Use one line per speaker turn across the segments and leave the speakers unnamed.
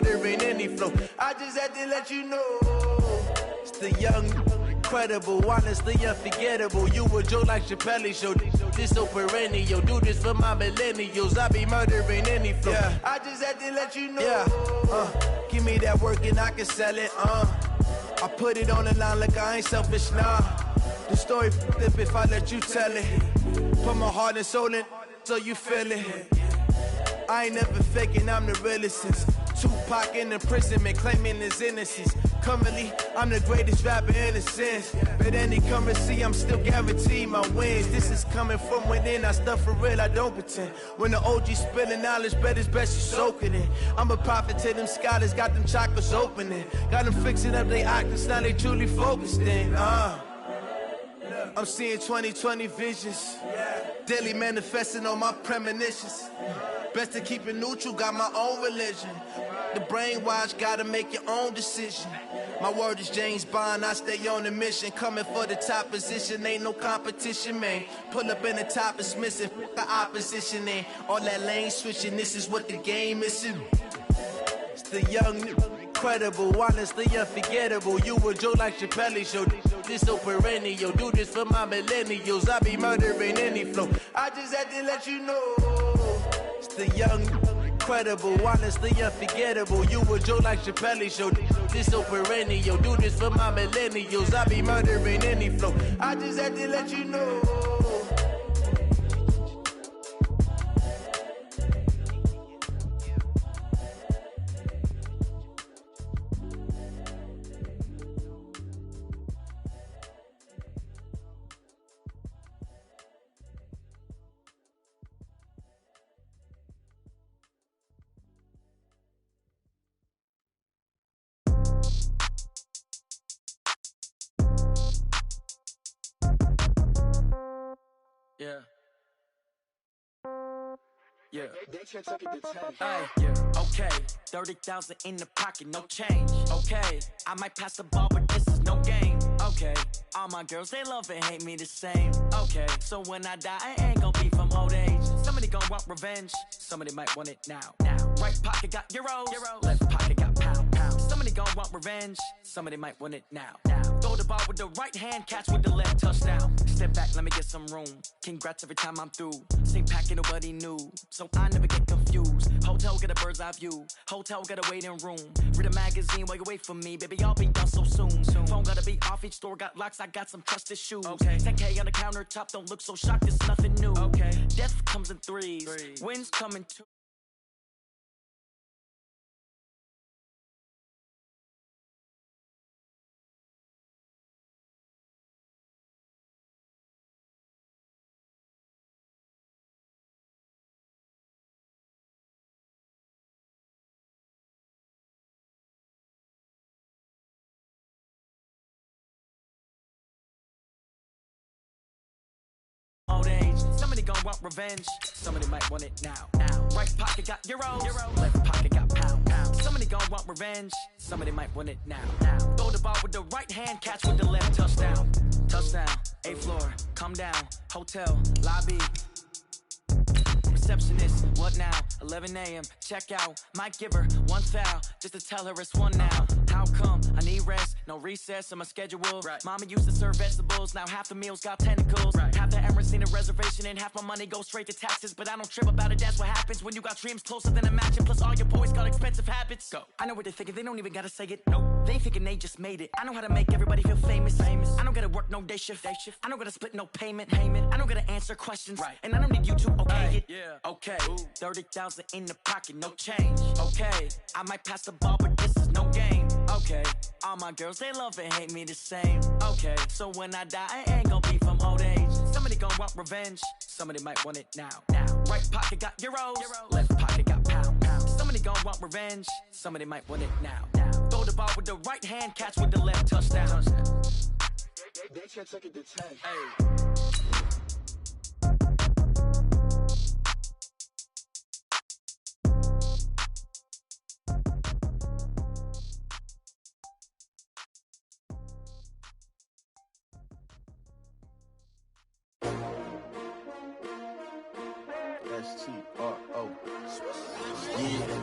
there ain't any flow. I just had to let you know. It's the young, incredible, honestly unforgettable. You a joke like Chappelle Show. This so perennial. Do this for my millennials. I be murdering any flow. Yeah. I just had to let you know. Yeah. Give me that work and I can sell it. I put it on the line like I ain't selfish, nah. The story flip if I let you tell it. Put my heart and soul in so you feel it. I ain't never faking, I'm the realest since Tupac in imprisonment, claiming his innocence. Currently, I'm the greatest rapper in a sense. But any currency, I'm still guaranteed my wins. This is coming from within, I stuff for real, I don't pretend. When the OG spilling knowledge, bet it's best you soak it in. I'm a prophet to them scholars, got them chakras opening. Got them fixing up their octaves, now they truly focused in. I'm seeing 2020 visions. Daily manifesting on my premonitions. Best to keep it neutral, got my own religion. The brainwash, gotta make your own decision. My word is James Bond, I stay on a mission. Coming for the top position, ain't no competition, man. Pull up in the top, it's missing, the opposition in. All that lane switching, this is what the game is. It's the young, incredible, honestly unforgettable. You a joke like Chappelle Show. This so perennial. Do this for my millennials. I be murdering any flow. I just had to let you know. It's the young, incredible, honestly unforgettable. You a joke like Chappelle Show. This so perennial. Do this for my millennials. I be murdering any flow. I just had to let you know.
Yeah. Yeah. Hey, yeah. Okay. 30,000 in the pocket, no change. Okay. I might pass the ball, but this is no game. Okay. All my girls, they love and hate me the same. Okay. So when I die, I ain't gonna be from old age. Somebody gonna want revenge. Somebody might want it now. Right pocket got euros. Left pocket got pound. Somebody gonna want revenge. Somebody might want it now. Throw the ball with the right hand, catch with the left, touchdown. Step back, let me get some room. Congrats every time I'm through. Same packet, nobody knew, so I never get confused. Hotel get a bird's eye view. Hotel got a waiting room. Read a magazine while you wait for me, baby. I'll be done so soon. Phone gotta be off. Each store got locks. I got some trusted shoes. Okay. 10K on the countertop. Don't look so shocked. It's nothing new. Okay. Death comes in threes. Winds come in two. Somebody gon' want revenge. Somebody might want it now. Right pocket got euros. Left pocket got pound. Somebody gon' want revenge. Somebody might want it now. Throw the ball with the right hand, catch with the left, touchdown. Touchdown. 8th floor, come down. Hotel, lobby. Receptionist, what now? 11 a.m. check out. Might give her one foul just to tell her it's one now. How come? I need rest, no recess in my schedule. Right. Mama used to serve vegetables, now half the meals got tentacles. Right. Half the Emirates need a reservation and half my money goes straight to taxes. But I don't trip about it, that's what happens when you got dreams closer than a matching. Plus all your boys got expensive habits. Go. I know what they're thinking, they don't even gotta say it. Nope. They thinking they just made it. I know how to make everybody feel famous. I don't gotta work no day shift. I don't gotta split no payment. I don't gotta answer questions. Right. And I don't need you to okay it. Yeah. Okay. 30,000 in the pocket, no change. Okay. I might pass the ball, but this is no game. Okay. All my girls, they love and hate me the same. Okay. So when I die, I ain't gonna be from old age. Somebody gon' want revenge. Somebody might want it now. Right pocket got euros. Left pocket got pound. Somebody gon' want revenge. Somebody might want it now. Throw the ball with the right hand, catch with the left, touchdown.
They can't take it to 10.
Hey.
STRO. Yeah.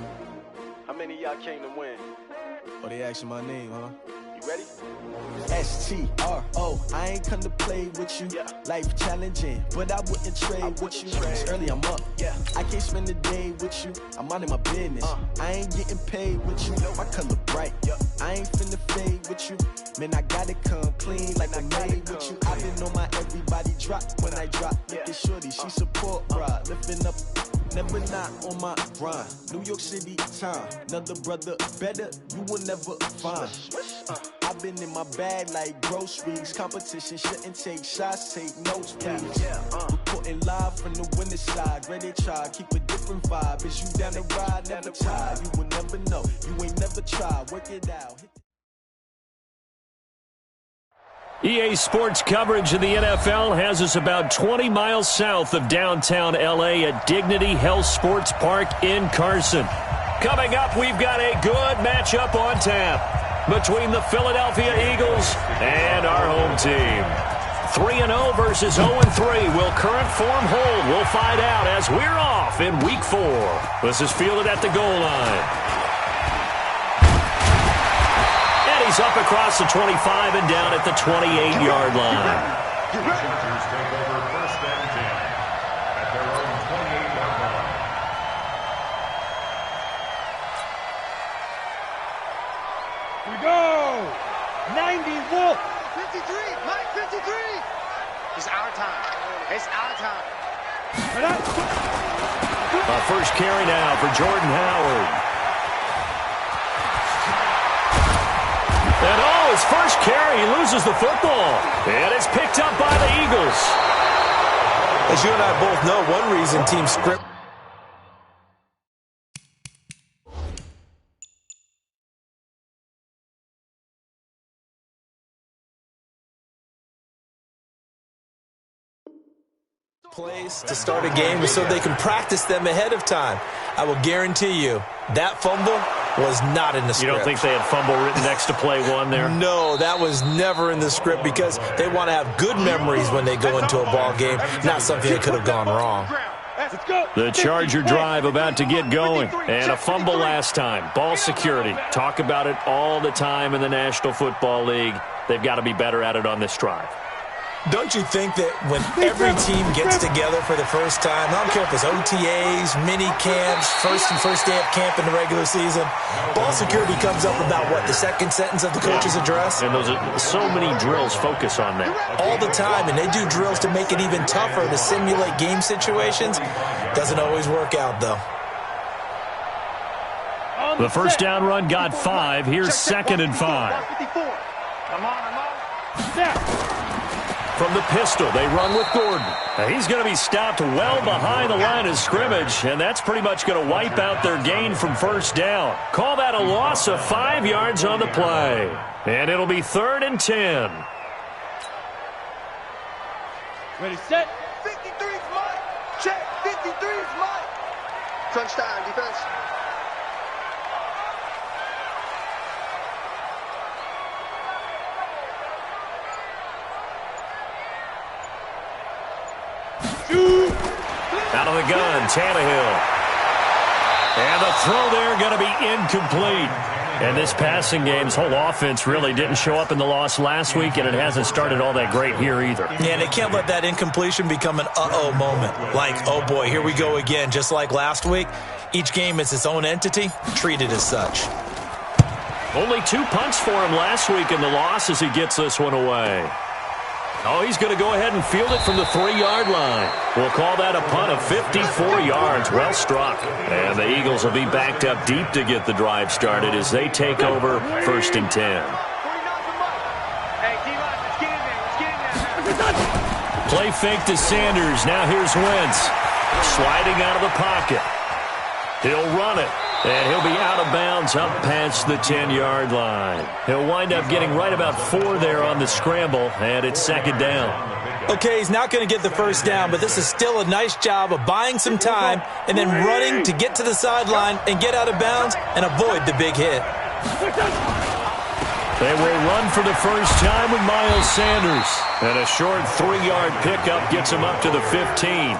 How many
y'all came to win.
Oh, they asking my name, huh?
You ready?
S-T-R-O, I ain't come to play with you.
Yeah.
Life challenging, but I wouldn't trade with you. It's early, I'm up.
Yeah.
I can't spend the day with you. I'm minding my business. I ain't getting paid with you. My color bright. I ain't finna fade with you. Man, I gotta come clean like I'm made with you. I've been on my everybody drop when I drop. Look at shorty, she support, bruh. Lifting up. Never not on my grind. New York City time. Another brother better, you will never find. I've been in my bag like groceries. Competition shouldn't take shots, take notes, please. Reporting live from the winning side. Ready to try, keep a different vibe. Is you down the ride, never tired. You will never know, you ain't never tried. Work it out.
EA Sports coverage of the NFL has us about 20 miles south of downtown L.A. at Dignity Health Sports Park in Carson. Coming up, we've got a good matchup on tap between the Philadelphia Eagles and our home team. 3-0 versus 0-3. Will current form hold? We'll find out as we're off in Week 4. This is fielded at the goal line. He's up across the 25 and down at the 28-yard line.
Chargers take over 1st and 10 at their own 28-yard line.
We go! 90 Wolf!
53! Mike, 53! It's our time. It's our time.
A first carry now for Jordan Howard. And his first carry, he loses the football. And it's picked up by the Eagles.
As you and I both know, one reason team script. Plays to start a game so they can practice them ahead of time. I will guarantee you that fumble was not in the script.
You don't think they had fumble written next to play one there?
No, that was never in the script because they want to have good memories when they go into a ball game, not something that could have gone wrong.
The Charger drive about to get going. And a fumble last time. Ball security. Talk about it all the time in the National Football League. They've got to be better at it on this drive.
Don't you think that when every team gets together for the first time, I don't care if it's OTAs, mini camps, first day of camp in the regular season, ball security comes up about, what, the second sentence of the coach's address?
And those are so many drills focus on that.
All the time, and they do drills to make it even tougher to simulate game situations. Doesn't always work out, though.
The first down run got 5. Here's 2nd and 5.
Come on.
From the pistol, they run with Gordon. Now he's going to be stopped well behind the line of scrimmage, and that's pretty much going to wipe out their gain from first down. Call that a loss of 5 yards on the play. And it'll be 3rd and 10.
Ready, set.
53's Mike. Check. 53's Mike. Crunch time, defense.
Out of the gun, Tannehill. And the throw there going to be incomplete. And this passing game's whole offense really didn't show up in the loss last week, and it hasn't started all that great here either.
Yeah, and they can't let that incompletion become an uh-oh moment. Like, oh boy, here we go again. Just like last week, each game is its own entity, treated as such.
Only 2 punts for him last week in the loss as he gets this one away. Oh, he's going to go ahead and field it from the 3-yard line. We'll call that a punt of 54 yards. Well struck. And the Eagles will be backed up deep to get the drive started as they take over 1st and 10. Play fake to Sanders. Now here's Wentz. Sliding out of the pocket. He'll run it. And he'll be out of bounds up past the 10-yard line. He'll wind up getting right about 4 there on the scramble, and it's 2nd down.
Okay, he's not going to get the first down, but this is still a nice job of buying some time and then running to get to the sideline and get out of bounds and avoid the big hit.
They will run for the first time with Miles Sanders. And a short 3-yard pickup gets him up to the 15.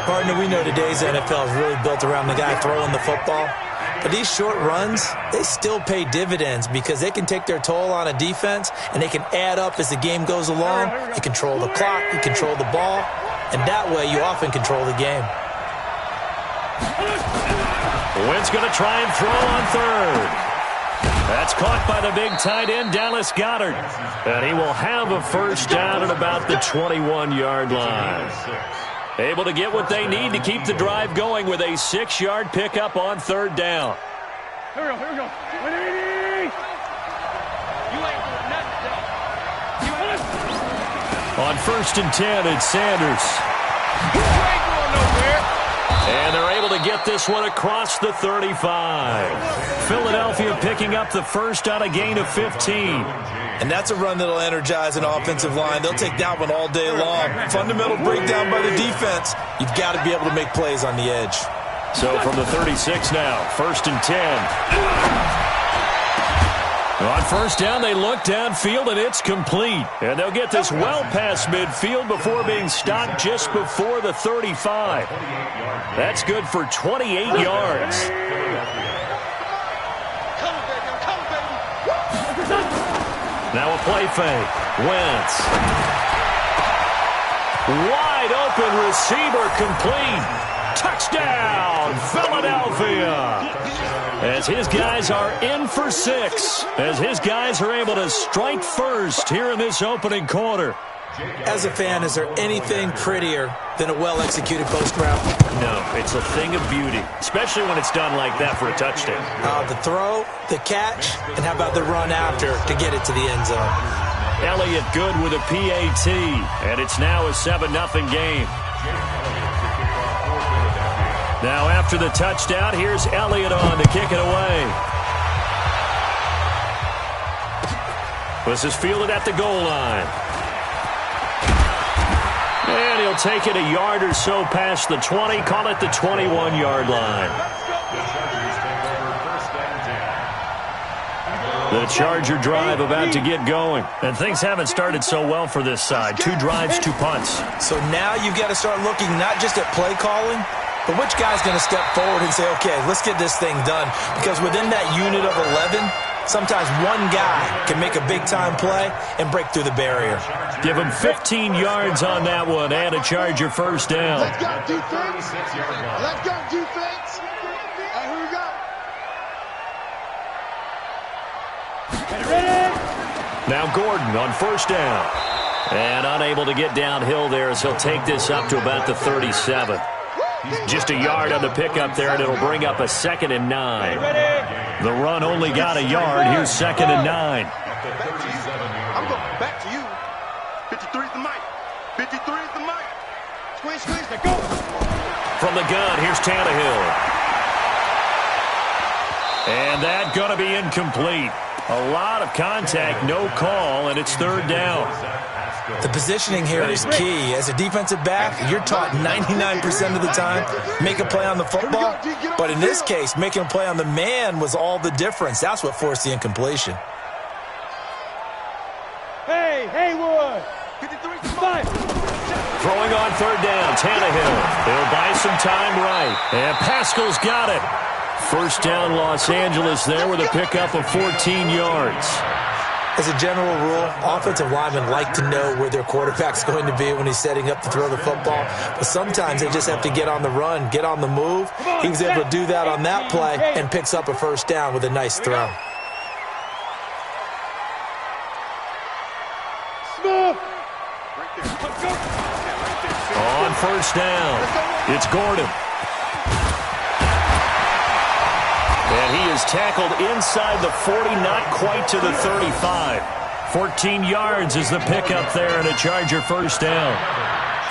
Partner, we know today's NFL is really built around the guy throwing the football. But these short runs, they still pay dividends because they can take their toll on a defense and they can add up as the game goes along. You control the clock, you control the ball, and that way you often control the game.
Wynn's going to try and throw on third. That's caught by the big tight end, Dallas Goedert. And he will have a first down at about the 21-yard line. Able to get what they need to keep the drive going with a 6-yard pickup on third down.
Here we go, here we go. You ain't doing nothing.
On 1st and 10, it's Sanders.
You ain't going nowhere.
And they're able to get this one across the 35. Philadelphia picking up the first on a gain of 15.
And that's a run that'll energize an offensive line. They'll take that one all day long. Fundamental breakdown by the defense. You've got to be able to make plays on the edge.
So from the 36 now, 1st and 10. On first down, they look downfield, and it's complete. And they'll get this well past midfield before being stopped just before the 35. That's good for 28 yards. Now a play fake. Wentz. Wide open receiver complete. Touchdown, Philadelphia. As his guys are in for 6. As his guys are able to strike first here in this opening quarter.
As a fan, is there anything prettier than a well-executed post route?
No, it's a thing of beauty, especially when it's done like that for a touchdown.
The throw, the catch, and how about the run after to get it to the end zone?
Elliott good with a PAT, and it's now a 7-0 game. Now after the touchdown, here's Elliott on to kick it away. This is fielded at the goal line. And he'll take it a yard or so past the 20, call it the 21-yard line. The Charger drive about to get going. And things haven't started so well for this side. 2 drives, 2 punts.
So now you've got to start looking not just at play calling, but which guy's going to step forward and say, okay, let's get this thing done. Because within that unit of 11, sometimes one guy can make a big-time play and break through the barrier.
Give him 15 yards on that one and a Charger first down.
Let's go, defense. Let's go, defense. Hey, here we go.
Now Gordon on first down. And unable to get downhill there as he'll take this up to about the 37. Just a yard on the pickup there, and it'll bring up a 2nd and 9. The run only got a yard. Here's 2nd and 9.
I'm going back to you. 53 is the mic. 53 is the mic. Squeeze, let's go.
From the gun, here's Tannehill. And that going to be incomplete. A lot of contact, no call, and it's 3rd down.
The positioning here is key. As a defensive back, you're taught 99% of the time, make a play on the football. But in this case, making a play on the man was all the difference. That's what forced the incompletion.
Hey, Haywood. 5.
Throwing on 3rd down, Tannehill. He'll buy some time right. And Pascal's got it. First down, Los Angeles there with a pickup of 14 yards.
As a general rule, offensive linemen like to know where their quarterback's going to be when he's setting up to throw the football. But sometimes they just have to get on the run, get on the move. He was able to do that on that play and picks up a first down with a nice throw.
On first down, it's Gordon. And he is tackled inside the 40, not quite to the 35. 14 yards is the pickup there and a Charger first down.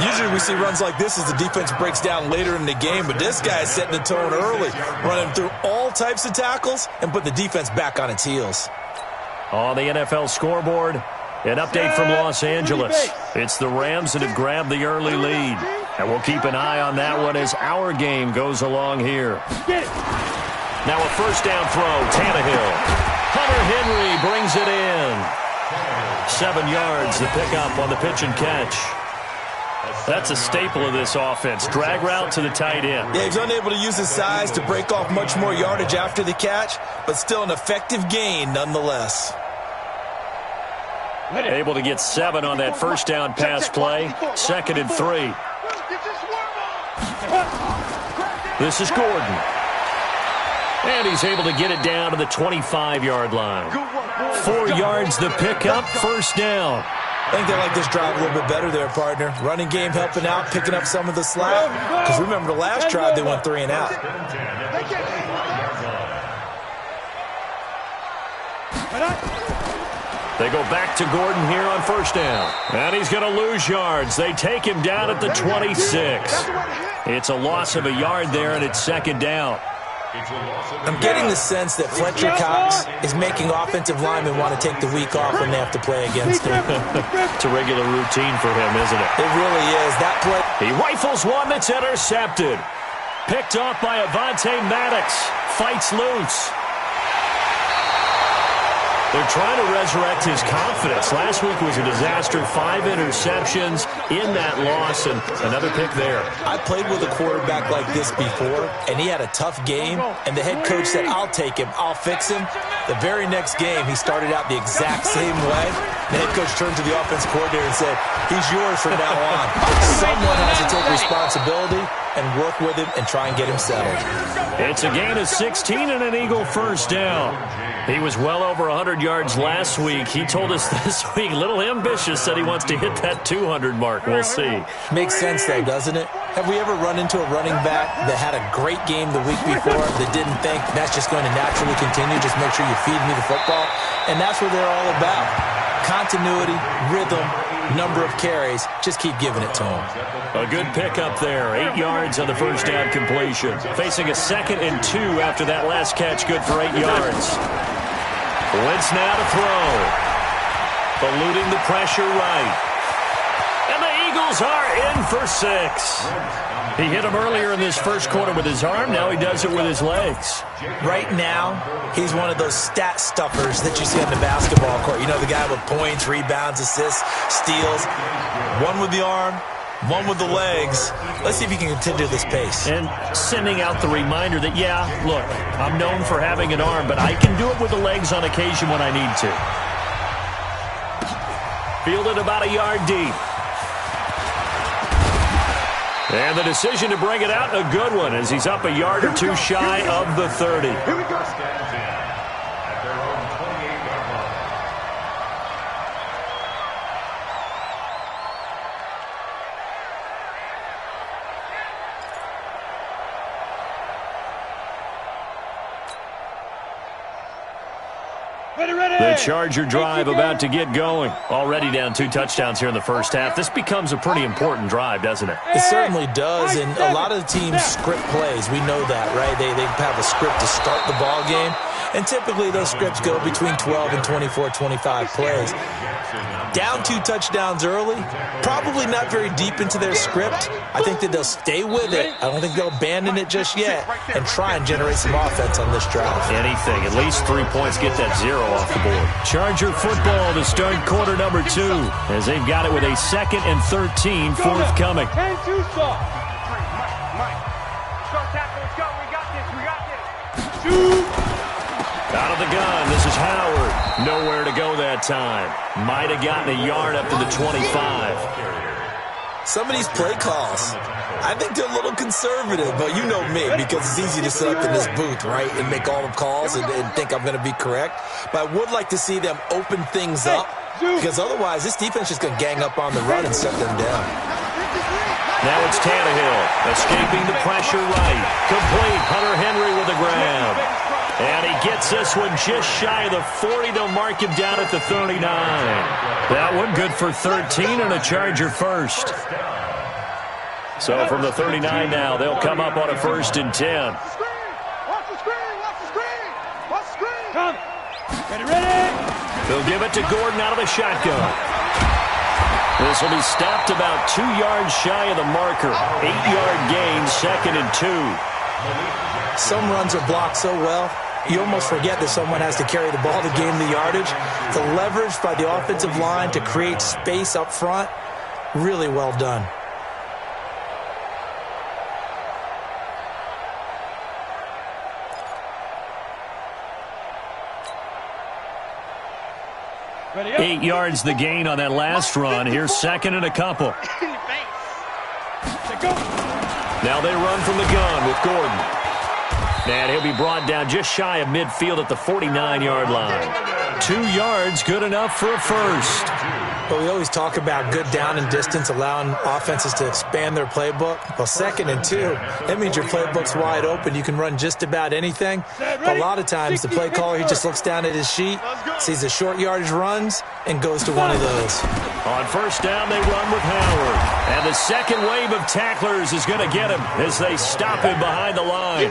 Usually we see runs like this as the defense breaks down later in the game, but this guy is setting the tone early, running through all types of tackles and put the defense back on its heels.
On the NFL scoreboard, an update from Los Angeles. It's the Rams that have grabbed the early lead. And we'll keep an eye on that one as our game goes along here. Now a first down throw, Tannehill. Hunter Henry brings it in. 7 yards, the pickup on the pitch and catch. That's a staple of this offense. Drag route to the tight end.
Yeah, he's unable to use his size to break off much more yardage after the catch, but still an effective gain nonetheless.
Able to get 7 on that first down pass play. 2nd and 3. This is Gordon. And he's able to get it down to the 25-yard line. 4 yards the pickup, first down.
I think they like this drive a little bit better there, partner. Running game helping out, picking up some of the slack. Because remember, the last drive they went 3 and out.
They go back to Gordon here on first down. And he's going to lose yards. They take him down at the 26. It's a loss of a yard there, and it's 2nd down.
I'm getting the sense that Fletcher Cox is making offensive linemen want to take the week off when they have to play against him.
It's a regular routine for him, isn't it?
It really is. That play.
He rifles one that's intercepted. Picked off by Avonte Maddox. Fights loose. They're trying to resurrect his confidence. Last week was a disaster. 5 interceptions in that loss, and another pick there.
I played with a quarterback like this before, and he had a tough game, and the head coach said, I'll take him, I'll fix him. The very next game, he started out the exact same way. The head coach turned to the offense coordinator and said, he's yours from now on. Someone has to take responsibility and work with him and try and get him settled.
It's a gain of 16 and an Eagle first down. He was well over 100 yards last week. He told us this week, a little ambitious, said he wants to hit that 200 mark. We'll see.
Makes sense, though, doesn't it? Have we ever run into a running back that had a great game the week before that didn't think that's just going to naturally continue? Just make sure you feed me the football. And that's what they're all about. Continuity, rhythm, number of carries. Just keep giving it to them.
A good pickup there. 8 yards on the first down completion. Facing a 2nd and 2 after that last catch. Good for 8 yards. Wentz now to throw. Eluding the pressure right. And the Eagles are in for 6. He hit him earlier in this first quarter with his arm. Now he does it with his legs.
Right now, he's one of those stat stuffers that you see on the basketball court. You know, the guy with points, rebounds, assists, steals. One with the arm, one with the legs. Let's see if he can continue this pace.
And sending out the reminder that, yeah, look, I'm known for having an arm, but I can do it with the legs on occasion when I need to. Fielded about a yard deep. And the decision to bring it out, a good one, as he's up a yard or 2 shy of the 30.
Here we go. At their own 28-yard line.
The Charger drive about to get going. Already down 2 touchdowns here in the first half. This becomes a pretty important drive, doesn't it?
It certainly does, and a lot of the teams script plays. We know that, right? They have a script to start the ball game, and typically those scripts go between 12 and 24, 25 plays. Down 2 touchdowns early, probably not very deep into their script. I think that they'll stay with it. I don't think they'll abandon it just yet and try and generate some offense on this drive.
Anything, at least 3 points, get that 0 off the board. Charger football to start quarter number 2, as they've got it with a 2nd and 13 forthcoming.
Mike, start tackle, let's go, we got this. Shoot!
Out of the gun, this is Howard. Nowhere to go that time. Might have gotten a yard up to the 25.
Some of these play calls, I think they're a little conservative, but you know me, because it's easy to sit up in this booth, right, and make all the calls and think I'm going to be correct. But I would like to see them open things up, because otherwise this defense is going to gang up on the run and shut them down.
Now it's Tannehill, escaping the pressure right. Complete, Hunter Henry with a grab. And he gets this one just shy of the 40. They'll mark him down at the 39. That one good for 13 and a Charger first. So from the 39 now, they'll come up on a 1st and 10.
Watch the screen, watch the screen, watch the screen. Come, get it ready.
They'll give it to Gordon out of the shotgun. This will be stopped about 2 yards shy of the marker. 8-yard gain, 2nd and 2.
Some runs are blocked so well, you almost forget that someone has to carry the ball to gain the yardage. The leverage by the offensive line to create space up front, really well done.
8 yards the gain on that last run. Here's second and a couple. Now they run from the gun with Gordon. And he'll be brought down just shy of midfield at the 49-yard line. 2 yards, good enough for a first.
Well, we always talk about good down and distance, allowing offenses to expand their playbook. Well, 2nd and 2, that means your playbook's wide open. You can run just about anything. But a lot of times, the play caller, he just looks down at his sheet, sees the short yardage runs, and goes to one of those.
On first down, they run with Howard. And the second wave of tacklers is going to get him as they stop him behind the line.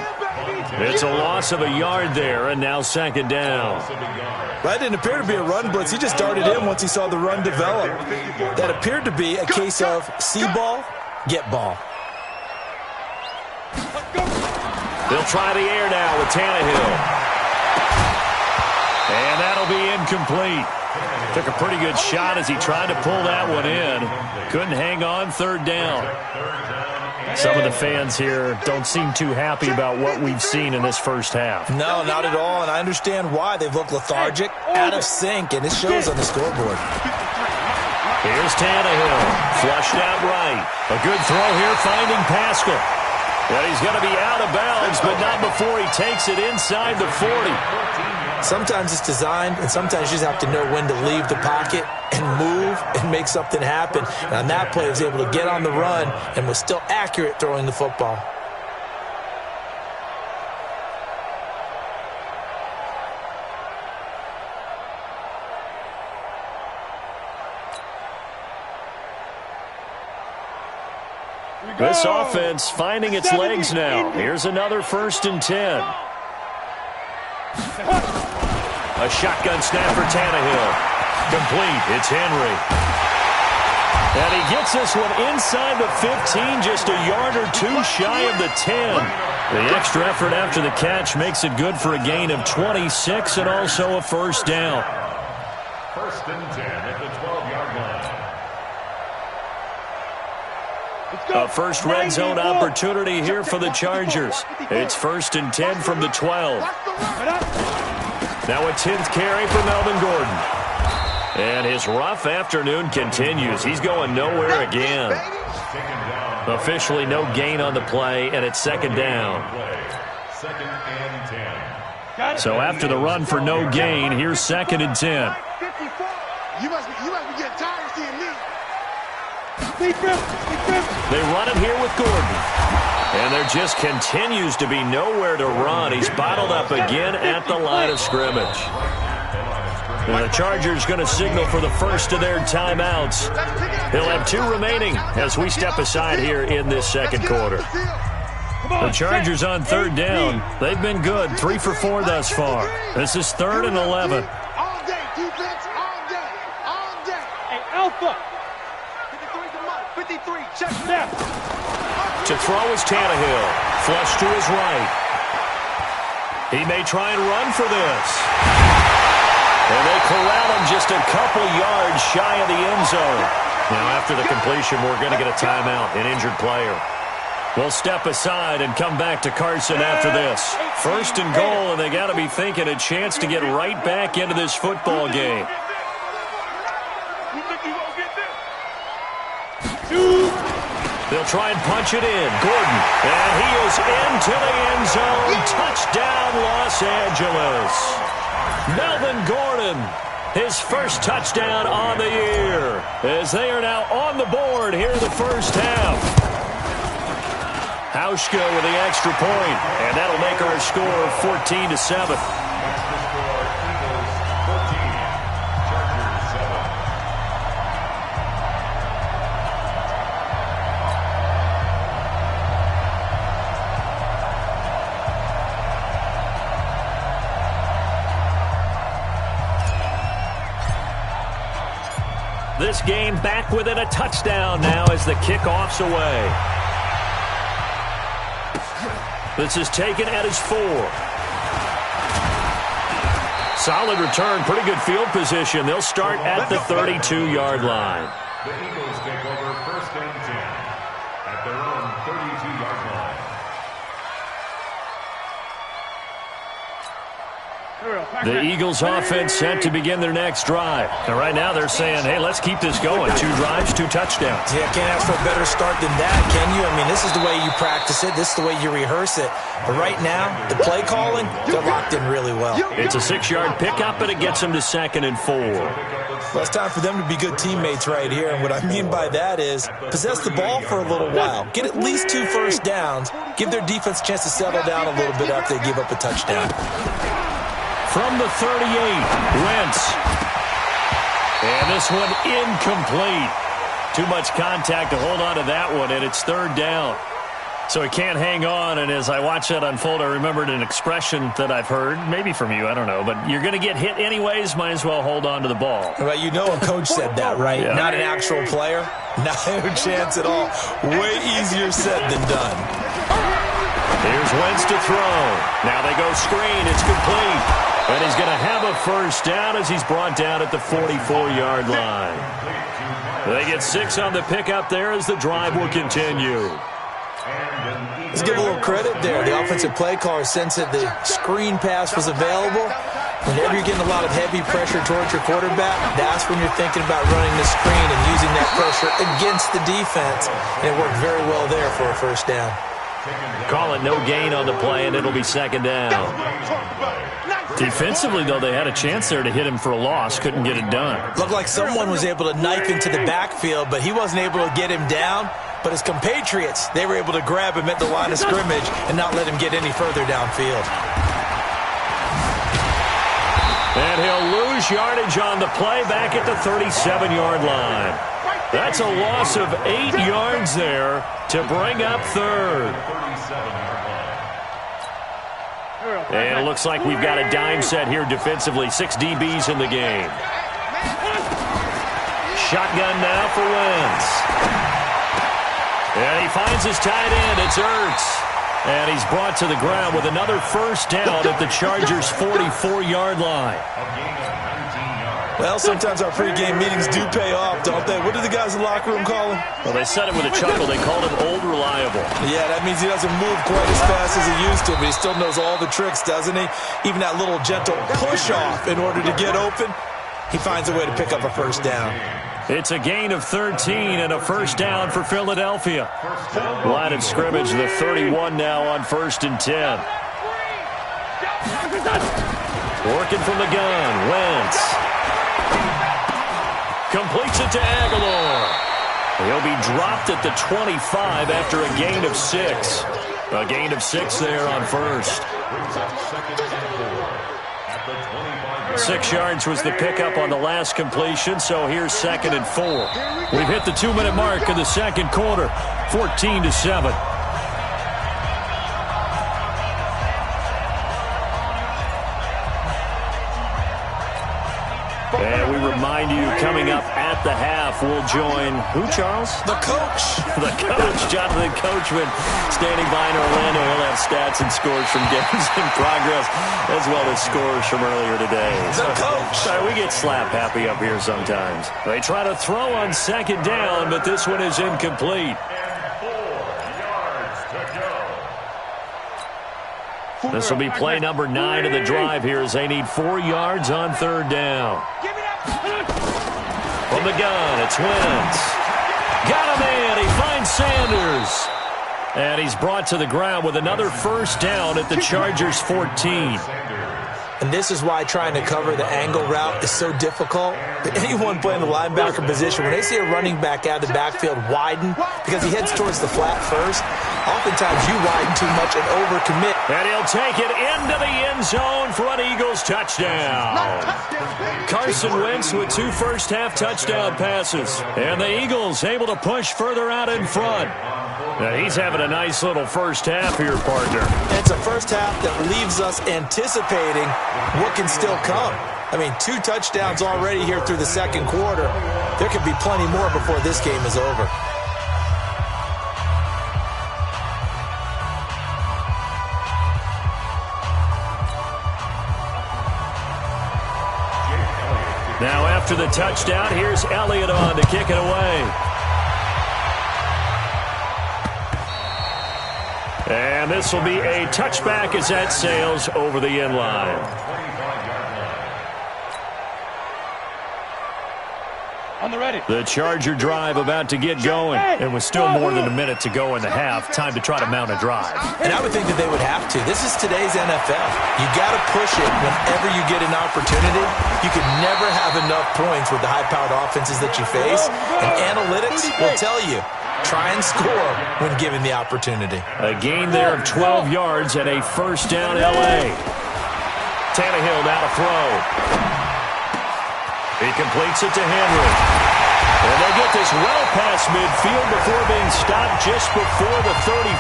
It's a loss of a yard there, and now second down.
That didn't appear to be a run blitz. He just darted in once he saw the run develop. That appeared to be a case of see ball, get ball.
They'll try the air now with Tannehill. And that'll be incomplete. Took a pretty good shot as he tried to pull that one in. Couldn't hang on, third down. Some of the fans here don't seem too happy about what we've seen in this first half.
No, not at all, and I understand why. They've looked lethargic, out of sync, and it shows on the scoreboard.
Here's Tannehill, flushed out right. A good throw here, finding Pascal. And he's going to be out of bounds, but not before he takes it inside the 40.
Sometimes it's designed, and sometimes you just have to know when to leave the pocket and move and make something happen. And on that play, he was able to get on the run and was still accurate throwing the football.
This offense finding its legs now. Here's another 1st and 10. A shotgun snap for Tannehill. Complete. It's Henry. And he gets this one inside the 15, just a yard or two shy of the 10. The extra effort after the catch makes it good for a gain of 26 and also a first down.
1st and 10 at the 12-yard line.
A first red zone opportunity here for the Chargers. It's 1st and 10 from the 12. Now a 10th carry for Melvin Gordon. And his rough afternoon continues. He's going nowhere again. Officially no gain on the play, and it's second down.
2nd and 10.
So after the run for no gain, here's 2nd and 10.
You must be getting tired of seeing me.
They run it here with Gordon. And there just continues to be nowhere to run. He's bottled up again at the line of scrimmage. And the Chargers going to signal for the first of their timeouts. He'll have 2 remaining as we step aside here in this second quarter. The Chargers on third down. They've been good, 3 for 4 thus far. This is 3rd and 11.
All day, defense, all day, all day. Hey, Alpha. 53's the mark, 53, check now.
To throw is Tannehill. Flush to his right. He may try and run for this. And they corral him just a couple yards shy of the end zone. Now after the completion, we're going to get a timeout, an injured player. We'll step aside and come back to Carson after this. 1st and goal, and they got to be thinking a chance to get right back into this football game. They'll try and punch it in. Gordon, and he is into the end zone. Touchdown, Los Angeles. Melvin Gordon, his first touchdown on the year, as they are now on the board here in the first half. Hauschka with the extra point, and that'll make our score 14-7. This game back within a touchdown now as the kickoff's away. This is taken at his 4. Solid return, pretty good field position. They'll start at the 32-yard line.
The Eagles take over 1st and 10 at their own 32-yard line.
The Eagles offense set to begin their next drive. And right now they're saying, hey, let's keep this going. 2 drives, 2 touchdowns.
Yeah, can't ask for a better start than that, can you? I mean, this is the way you practice it. This is the way you rehearse it. But right now, the play calling, they're locked in really well.
It's a 6-yard pickup, and it gets them to 2nd and 4.
Well, it's time for them to be good teammates right here. And what I mean by that is possess the ball for a little while. Get at least 2 first downs. Give their defense a chance to settle down a little bit after they give up a touchdown.
From the 38, Wentz. And this one incomplete. Too much contact to hold on to that one, and it's 3rd down. So he can't hang on, and as I watch that unfold, I remembered an expression that I've heard, maybe from you, I don't know, but you're going to get hit anyways, might as well hold on to the ball.
Well, you know a coach said that, right? Yeah. Not an actual player. No chance at all. Way easier said than done.
Here's Wentz to throw. Now they go screen. It's complete. And he's going to have a first down as he's brought down at the 44-yard line. They get 6 on the pickup there as the drive will continue.
Let's give a little credit there. The offensive play caller sensed that the screen pass was available. Whenever you're getting a lot of heavy pressure towards your quarterback, that's when you're thinking about running the screen and using that pressure against the defense. And it worked very well there for a first down.
Call it no gain on the play, and it'll be 2nd down. Defensively, though, they had a chance there to hit him for a loss. Couldn't get it done.
Looked like someone was able to knife into the backfield, but he wasn't able to get him down. But his compatriots, they were able to grab him at the line of scrimmage and not let him get any further downfield.
And he'll lose yardage on the play back at the 37-yard line. That's a loss of 8 yards there to bring up 3rd. And it looks like we've got a dime set here defensively. 6 DBs in the game. Shotgun now for Wentz. And he finds his tight end. It's Ertz. And he's brought to the ground with another first down at the Chargers' 44-yard line.
Well, sometimes our pregame meetings do pay off, don't they? What do the guys in the locker room call him?
Well, they said it with a chuckle. They called him Old Reliable.
Yeah, that means he doesn't move quite as fast as he used to, but he still knows all the tricks, doesn't he? Even that little gentle push-off in order to get open, he finds a way to pick up a first down.
It's a gain of 13 and a first down for Philadelphia. Line of scrimmage, the 31 now on 1st and 10. Working from the gun, Wentz. Completes it to Aguilar. He'll be dropped at the 25 after a gain of 6. A gain of 6 there on 1st. 6 yards was the pickup on the last completion, so here's 2nd and 4. We've hit the 2-minute mark of the 2nd quarter, 14-7. And we remind you, coming up at the half, we'll join who, Charles?
The coach.
The coach, Jonathan Coachman, standing by in Orlando. He'll have stats and scores from games in progress, as well as scores from earlier today.
The coach.
We get slap happy up here sometimes. They try to throw on 2nd down, but this one is incomplete. This will be play number 9 of the drive here as they need 4 yards on 3rd down. From the gun, it's Wentz. Got him in. He finds Sanders. And he's brought to the ground with another first down at the Chargers' 14.
And this is why trying to cover the angle route is so difficult. Anyone playing the linebacker position, when they see a running back out of the backfield widen because he heads towards the flat first, oftentimes you widen too much and overcommit.
And he'll take it into the end zone for an Eagles touchdown. Carson Wentz with 2 first-half touchdown passes. And the Eagles able to push further out in front. Now he's having a nice little first half here, partner.
It's a first half that leaves us anticipating what can still come. I mean, 2 touchdowns already here through the 2nd quarter. There could be plenty more before this game is over.
Now after the touchdown, here's Elliott on to kick it away. And this will be a touchback as that sails over the end line.
On the ready.
The Charger drive about to get going. It was still more than a minute to go in the half. Time to try to mount a drive.
And I would think that they would have to. This is today's NFL. You got to push it whenever you get an opportunity. You can never have enough points with the high-powered offenses that you face. And analytics will tell you, try and score when given the opportunity.
A gain there of 12 yards and a first down L.A. Tannehill now to throw. He completes it to Henry. And they get this well past midfield before being stopped just before the 35.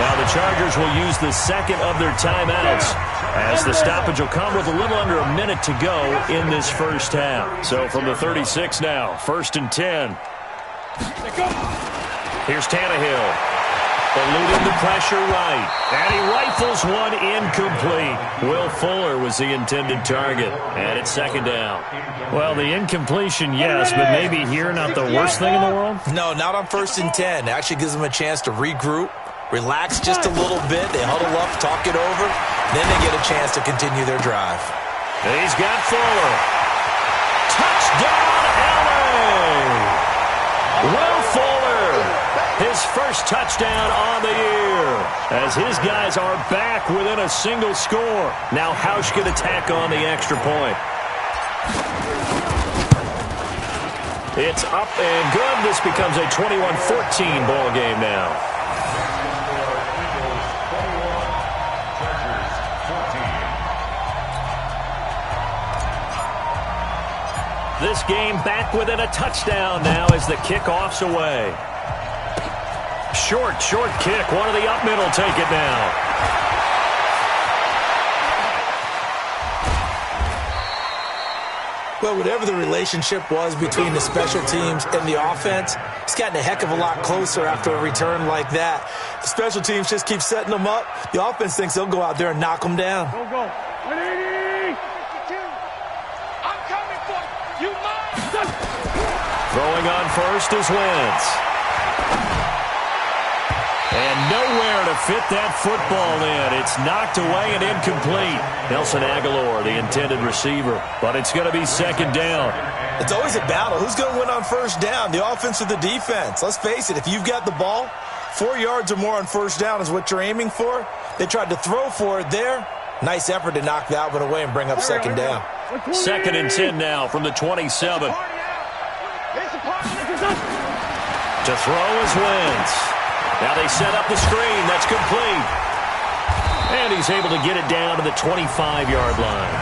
Now the Chargers will use the second of their timeouts as the stoppage will come with a little under a minute to go in this first half. So from the 36 now, 1st and 10. Here's Tannehill. Eluding the pressure right. And he rifles one incomplete. Will Fuller was the intended target. And it's 2nd down. Well, the incompletion, yes, but maybe here not the worst thing in the world?
No, not on 1st and 10. It actually gives them a chance to regroup, relax just a little bit. They huddle up, talk it over. Then they get a chance to continue their drive.
And he's got Fuller. Touchdown, LA! Will Fuller. His first touchdown on the year as his guys are back within a single score. Now Hausch can attack on the extra point. It's up and good. This becomes a 21-14 ball game now. This game back within a touchdown now as the kickoff's away. Short kick. One of the up middle take it now.
Well, whatever the relationship was between the special teams and the offense, it's gotten a heck of a lot closer after a return like that. The special teams just keep setting them up. The offense thinks they'll go out there and knock them down.
Go. 180. I'm coming for you.
Throwing on first is Wentz. And nowhere to fit that football in. It's knocked away and incomplete. Nelson Aguilar, the intended receiver. But it's going to be 2nd down.
It's always a battle. Who's going to win on 1st down, the offense or the defense? Let's face it, if you've got the ball, 4 yards or more on 1st down is what you're aiming for. They tried to throw for it there. Nice effort to knock that one away and bring up 2nd down.
2nd and 10 now from the 27. To throw is Wentz. Now they set up the screen. That's complete. And he's able to get it down to the 25-yard line.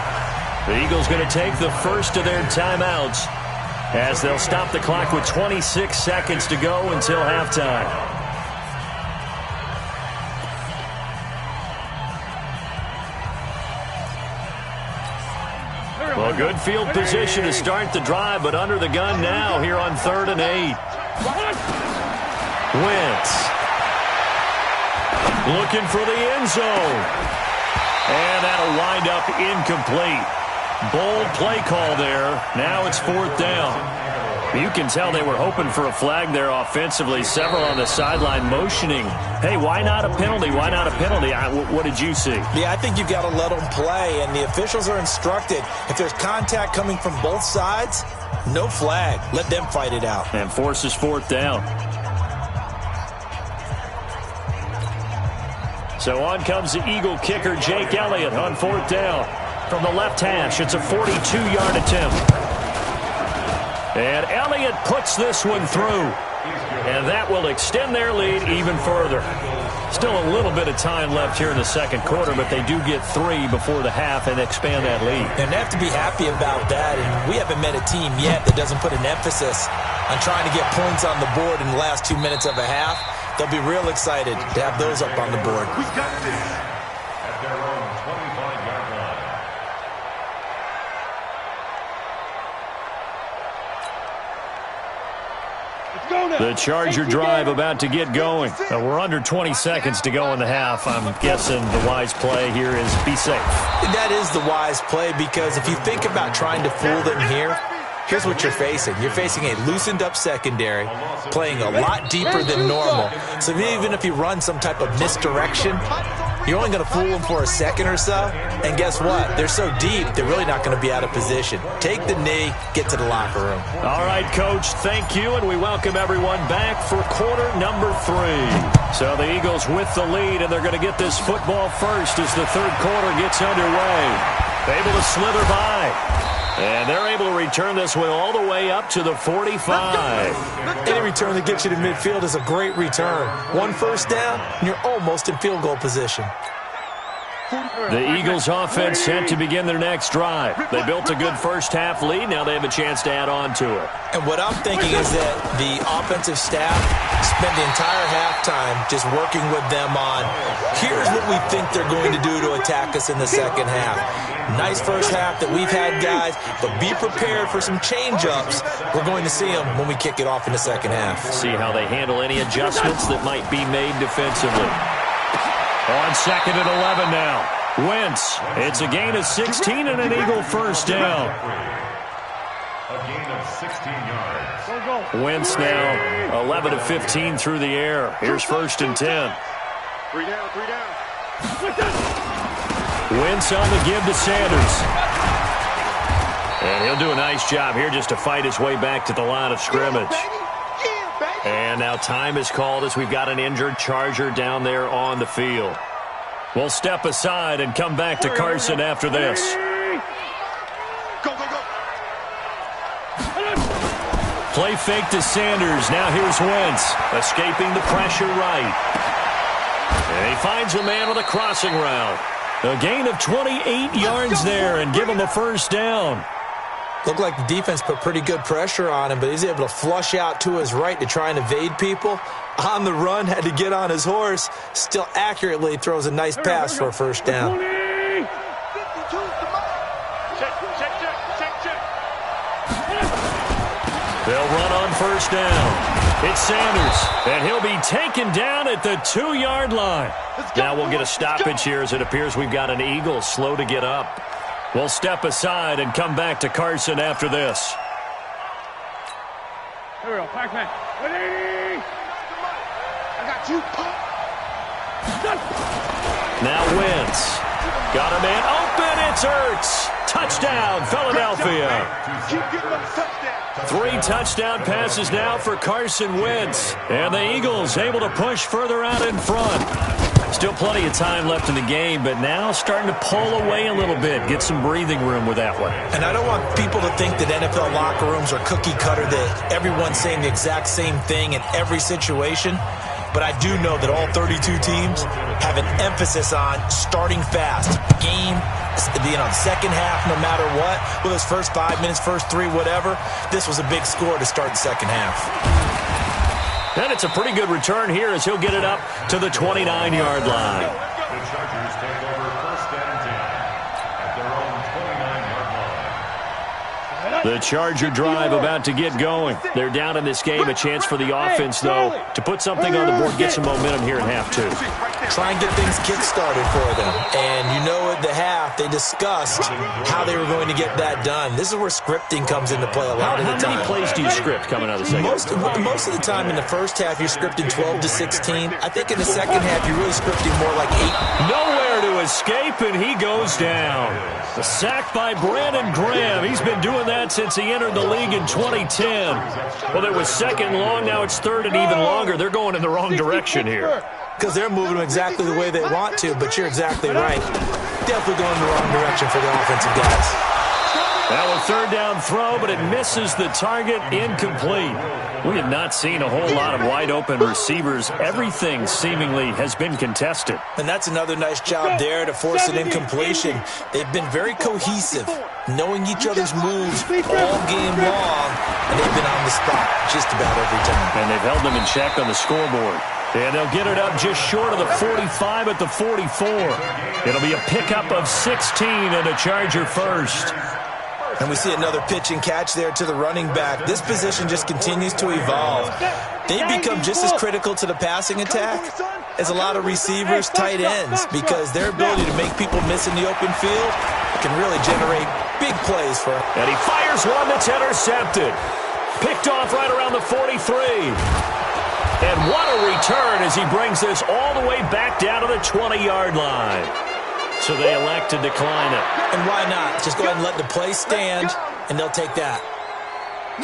The Eagles going to take the first of their timeouts as they'll stop the clock with 26 seconds to go until halftime. Well, good field position to start the drive, but under the gun now here on 3rd and 8. Wentz. Looking for the end zone. And that'll wind up incomplete. Bold play call there. Now it's 4th down. You can tell they were hoping for a flag there offensively. Several on the sideline motioning. Hey, why not a penalty? Why not a penalty? What did you see?
Yeah, I think you've got to let them play, and the officials are instructed. If there's contact coming from both sides, no flag. Let them fight it out.
And forces 4th down. So on comes the Eagle kicker, Jake Elliott, on 4th down. From the left hash, it's a 42-yard attempt. And Elliott puts this one through. And that will extend their lead even further. Still a little bit of time left here in the 2nd quarter, but they do get 3 before the half and expand that lead.
And they have to be happy about that. And we haven't met a team yet that doesn't put an emphasis on trying to get points on the board in the last 2 minutes of a half. They'll be real excited to have those up on the board.
We got this at their own 25-yard line.
The Charger drive about to get going. We're under 20 seconds to go in the half. I'm guessing the wise play here is be safe.
That is the wise play, because if you think about trying to fool them here, here's what you're facing. You're facing a loosened up secondary, playing a lot deeper than normal. So even if you run some type of misdirection, you're only going to fool them for a second or so. And guess what? They're so deep, they're really not going to be out of position. Take the knee, get to the locker room.
All right, Coach, thank you, and we welcome everyone back for quarter number 3. So the Eagles with the lead, and they're going to get this football first as the third quarter gets underway. Able to slither by. And they're able to return this one all the way up to the 45.
Any return that gets you to midfield is a great return. One first down, and you're almost in field goal position.
The Eagles offense set to begin their next drive. They built a good first half lead. Now they have a chance to add on to it.
And what I'm thinking is that the offensive staff spent the entire halftime just working with them on, here's what we think they're going to do to attack us in the second half. Nice first half that we've had, guys, but be prepared for some change-ups. We're going to see them when we kick it off in the second half.
See how they handle any adjustments that might be made defensively. On second and 11 now. Wentz. It's a gain of 16 and an Eagle first down.
A gain of 16 yards.
Wentz now 11 of 15 through the air. Here's first and 10.
3 down, 3 down.
Wentz on the give to Sanders. And he'll do a nice job here just to fight his way back to the line of scrimmage. And now time is called as we've got an injured Charger down there on the field. We'll step aside and come back to Carson after this.
Go, go, go.
Play fake to Sanders. Now here's Wentz, escaping the pressure right. And he finds a man with a crossing route. A gain of 28 yards there and give him a first down.
Looked like the defense put pretty good pressure on him, but he's able to flush out to his right to try and evade people. On the run, had to get on his horse. Still accurately throws a nice pass for a first down.
They'll run on first down. It's Sanders, and he'll be taken down at the 2-yard line. Now we'll get a stoppage here as it appears we've got an Eagle slow to get up. We'll step aside and come back to Carson after this.
Here we go, Pac-Man. 180! I got you.
Now Wentz. Got a man open. It's Ertz. Touchdown, Philadelphia.
Keep getting those touchdowns.
3 touchdown passes now for Carson Wentz. And the Eagles able to push further out in front. Still plenty of time left in the game, but now starting to pull away a little bit. Get some breathing room with that one.
And I don't want people to think that NFL locker rooms are cookie cutter, that everyone's saying the exact same thing in every situation. But I do know that all 32 teams have an emphasis on starting fast. Game, second half, no matter what. Whether it's first 5 minutes, first 3, whatever. This was a big score to start the second half.
And it's a pretty good return here as he'll get it up to the 29-yard line.
The Chargers take over first and 10 at their own 29-yard line.
The Charger drive about to get going. They're down in this game. A chance for the offense, though, to put something on the board, get some momentum here in half 2.
Try and get things kick-started for them. And you know at the half, they discussed how they were going to get that done. This is where scripting comes into play a lot of the time.
How many plays do you script coming out of the second?
Most of the time in the first half, you're scripting 12 to 16. I think in the second half, you're really scripting more like 8.
Nowhere to escape, and he goes down. A sack by Brandon Graham. He's been doing that since he entered the league in 2010. Well, it was second long. Now it's third and even longer. They're going in the wrong direction here.
Because they're moving them exactly the way they want to, but you're exactly right. Definitely going in the wrong direction for the offensive guys.
That was third down throw, but it misses the target, incomplete. We have not seen a whole lot of wide-open receivers. Everything seemingly has been contested.
And that's another nice job there to force an incompletion. They've been very cohesive, knowing each other's moves all game long, and they've been on the spot just about every time.
And they've held them in check on the scoreboard. And they'll get it up just short of the 45 at the 44. It'll be a pickup of 16 and a Charger first.
And we see another pitch and catch there to the running back. This position just continues to evolve. They become just as critical to the passing attack as a lot of receivers, tight ends, because their ability to make people miss in the open field can really generate big plays for them.
And he fires one that's intercepted. Picked off right around the 43. And what a return as he brings this all the way back down to the 20-yard line. So they elect to decline it.
And why not? Just go ahead and let the play stand, and they'll take that.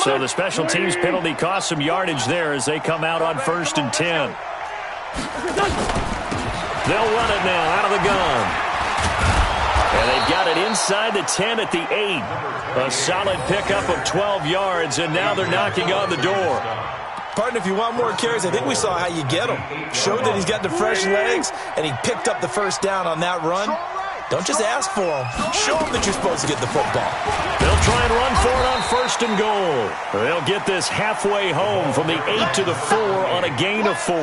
So the special teams penalty cost some yardage there as they come out on 1st and 10. They'll run it now out of the gun. And they've got it inside the 10 at the 8. A solid pickup of 12 yards, and now they're knocking on the door.
Partner, if you want more carries, I think we saw how you get him. Showed that he's got the fresh legs, and he picked up the first down on that run. Don't just ask for him. Show him that you're supposed to get the football.
They'll try and run for it on 1st and goal. They'll get this halfway home from the 8 to the 4 on a gain of 4.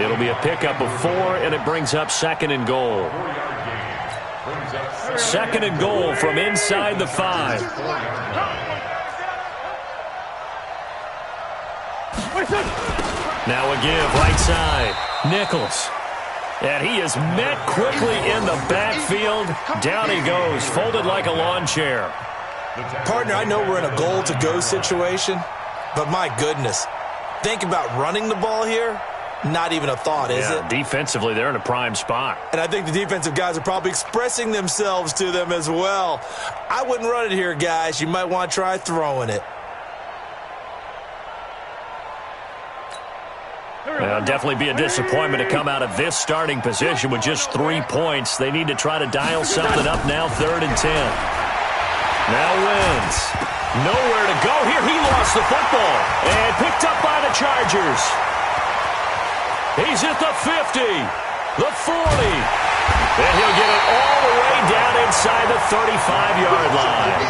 It'll be a pickup of 4, and it brings up 2nd and goal. 2nd and goal from inside the 5. Now a give right side. Nichols. And he is met quickly in the backfield. Down he goes, folded like a lawn chair.
Partner, I know we're in a goal-to-go situation, but my goodness, think about running the ball here. Not even a thought, is it?
Defensively, they're in a prime spot.
And I think the defensive guys are probably expressing themselves to them as well. I wouldn't run it here, guys. You might want to try throwing it.
It'll definitely be a disappointment to come out of this starting position with just 3 points. They need to try to dial something up now, 3rd and 10. Now wins. Nowhere to go here. He lost the football and picked up by the Chargers. He's at the 50, the 40, and he'll get it all the way down inside the 35-yard line.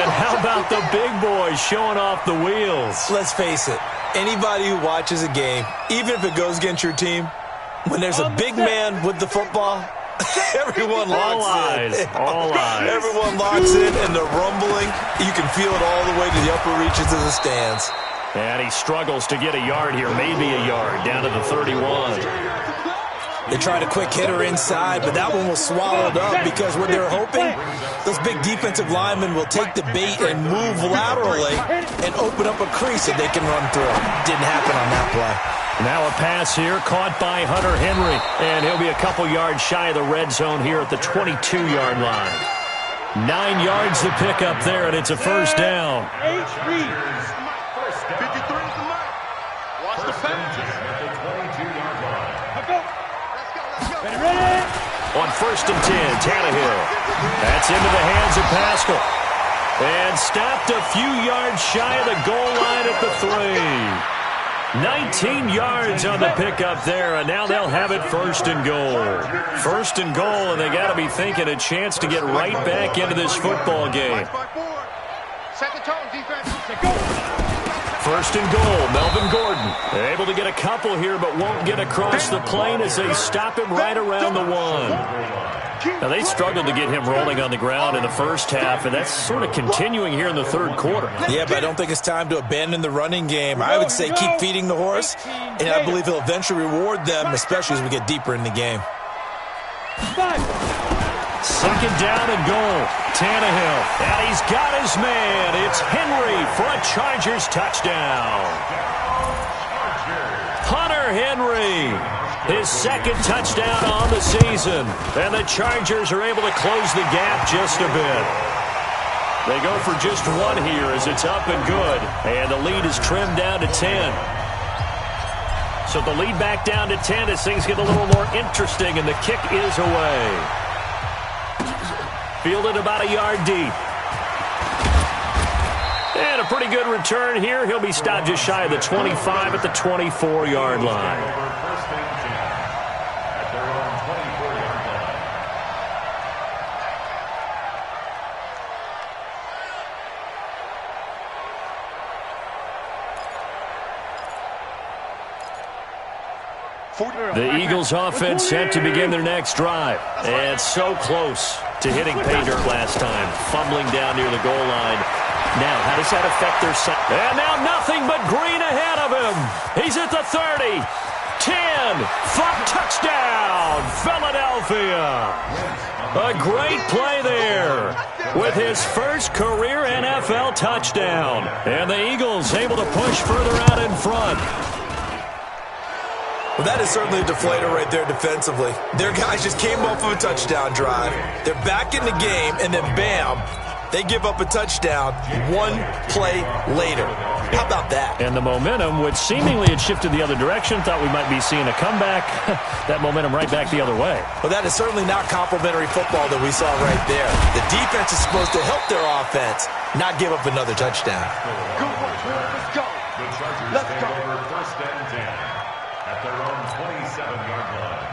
And how about the big boys showing off the wheels?
Let's face it. Anybody who watches a game, even if it goes against your team, when there's a big man with the football, everyone locks in.
All eyes.
Everyone locks in, and they're rumbling. You can feel it all the way to the upper reaches of the stands.
And he struggles to get a yard here, maybe a yard, down to the 31.
They tried a quick hitter inside, but that one was swallowed up because what they're hoping, those big defensive linemen will take the bait and move laterally and open up a crease that they can run through. Didn't happen on that play.
Now a pass here caught by Hunter Henry, and he'll be a couple yards shy of the red zone here at the 22-yard line. 9 yards to pick up there, and it's a first down.
53 is the mark. Watch the pass.
On 1st and 10, Tannehill. That's into the hands of Pascal. And stopped a few yards shy of the goal line at the 3. 19 yards on the pickup there, and now they'll have it 1st and goal. 1st and goal, and they got to be thinking a chance to get right back into this football game.
Set the tone, defense.
1st and goal, Melvin Gordon. They're able to get a couple here, but won't get across the plane as they stop him right around the 1. Now, they struggled to get him rolling on the ground in the first half, and that's sort of continuing here in the 3rd quarter.
Yeah, but I don't think it's time to abandon the running game. I would say keep feeding the horse, and I believe he'll eventually reward them, especially as we get deeper in the game.
2nd down and goal. Tannehill, and he's got his man. It's Henry for a Chargers touchdown. Hunter Henry, his 2nd touchdown on the season. And the Chargers are able to close the gap just a bit. They go for just 1 here as it's up and good. And the lead is trimmed down to 10. So the lead back down to 10 as things get a little more interesting, and the kick is away. Fielded about a yard deep. And a pretty good return here. He'll be stopped just shy of the 25 at the 24-yard line. The Eagles offense set to begin their next drive. And so close to hitting pay dirt last time. Fumbling down near the goal line. Now, how does that affect their set? And now nothing but green ahead of him. He's at the 30. 10. Touchdown, Philadelphia. A great play there with his first career NFL touchdown. And the Eagles able to push further out in front.
Well, that is certainly a deflator right there defensively. Their guys just came off of a touchdown drive. They're back in the game, and then bam, they give up a touchdown one play later. How about that?
And the momentum, which seemingly had shifted the other direction, thought we might be seeing a comeback. That momentum right back the other way.
Well, that is certainly not complimentary football that we saw right there. The defense is supposed to help their offense, not give up another touchdown.
Good work, let's go.
The Chargers take over 1st and 10 at their own 27-yard line.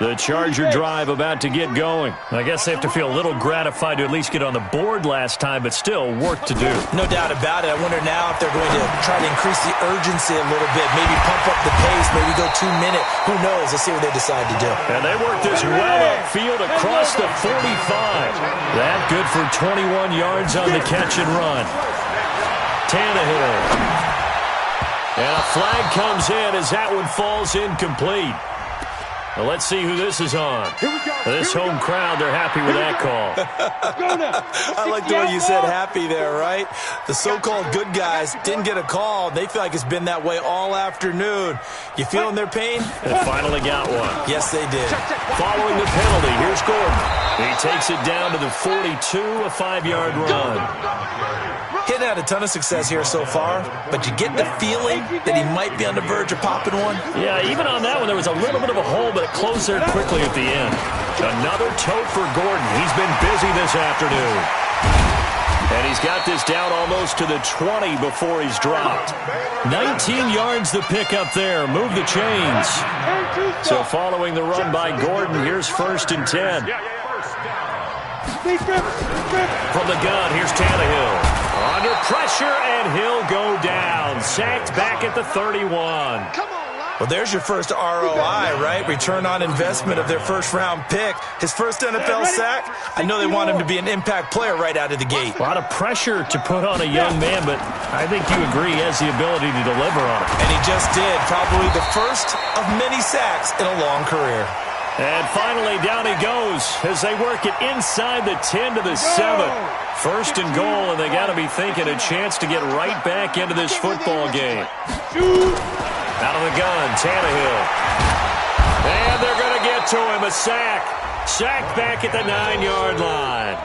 The Charger drive about to get going. I guess they have to feel a little gratified to at least get on the board last time, but still work to do.
No doubt about it. I wonder now if they're going to try to increase the urgency a little bit, maybe pump up the pace, maybe go 2-minute. Who knows? Let's see what they decide to do.
And they work this well upfield across the 45. That good for 21 yards on the catch and run. Tannehill. And a flag comes in as that one falls incomplete. Well, let's see who this is on. This home crowd, they're happy with that call.
I like the way you said happy there, right? The so-called good guys didn't get a call. They feel like it's been that way all afternoon. You feeling their pain?
They finally got one.
Yes, they did.
Following the penalty, here's Gordon. He takes it down to the 42, a 5-yard run.
Hitting had a ton of success here so far, but you get the feeling that he might be on the verge of popping one.
Yeah, even on that one, there was a little bit of a hole, but it closed there quickly at the end. Another tote for Gordon. He's been busy this afternoon. And he's got this down almost to the 20 before he's dropped. 19 yards the pick up there. Move the chains. So following the run by Gordon, here's 1st and 10. From the gun, here's Tannehill. Under pressure, and he'll go down. Sacked back at the 31.
Well, there's your first ROI, right? Return on investment of their first-round pick. His first NFL sack. I know they want him to be an impact player right out of the gate.
A lot of pressure to put on a young man, but I think you agree he has the ability to deliver on it.
And he just did. Probably the first of many sacks in a long career.
And finally, down he goes as they work it inside the 10 to the 7. 1st and goal, and they got to be thinking a chance to get right back into this football game. Out of the gun, Tannehill. And they're going to get to him, a sack. Sacked back at the 9-yard line.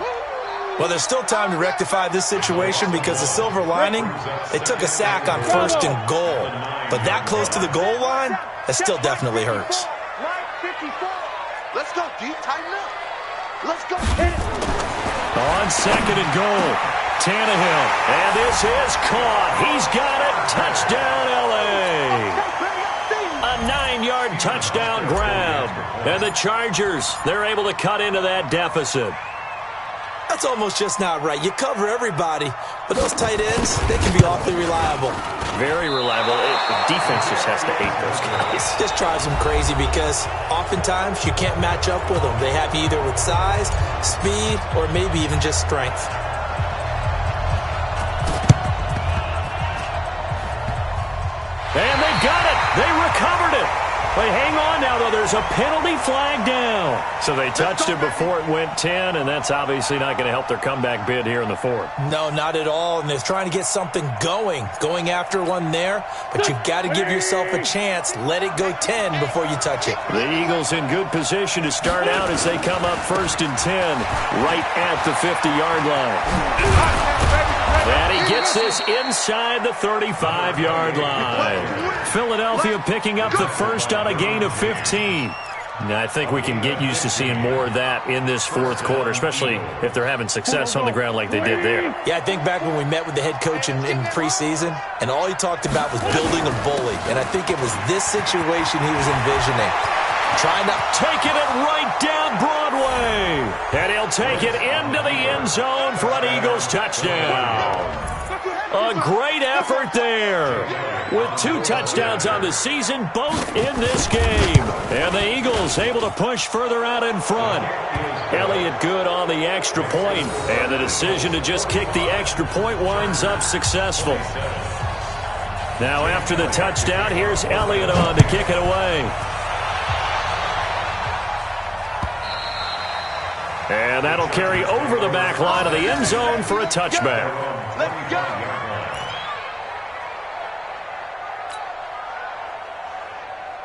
Well, there's still time to rectify this situation because the silver lining, they took a sack on 1st and goal. But that close to the goal line, that still definitely hurts.
Let's go, deep, tighten up. Let's go.
On 2nd and goal, Tannehill. And this is caught. He's got it. Touchdown, L.A. A 9-yard touchdown grab. And the Chargers, they're able to cut into that deficit.
That's almost just not right. You cover everybody, but those tight ends, they can be awfully reliable.
Very reliable. The defense just has to hate those guys.
This drives them crazy because oftentimes you can't match up with them. They have you either with size, speed, or maybe even just strength.
And they got it. They recovered it. But hang on now, though. There's a penalty flag down. So they touched it before it went 10, and that's obviously not going to help their comeback bid here in the 4th.
No, not at all. And they're trying to get something going after one there. But you've got to give yourself a chance. Let it go 10 before you touch it.
The Eagles in good position to start out as they come up 1st and 10 right at the 50-yard line. And he gets this inside the 35-yard line. Philadelphia picking up the first on a gain of 15. Now, I think we can get used to seeing more of that in this 4th quarter, especially if they're having success on the ground like they did there.
Yeah, I think back when we met with the head coach in preseason, and all he talked about was building a bully. And I think it was this situation he was envisioning. Trying to
taking it right down Broadway. And he'll take it into the end zone for an Eagles touchdown. A great effort there. With 2 touchdowns on the season, both in this game. And the Eagles able to push further out in front. Elliott good on the extra point. And the decision to just kick the extra point winds up successful. Now after the touchdown, here's Elliott on to kick it away. And that'll carry over the back line of the end zone for a touchback.
Let's go.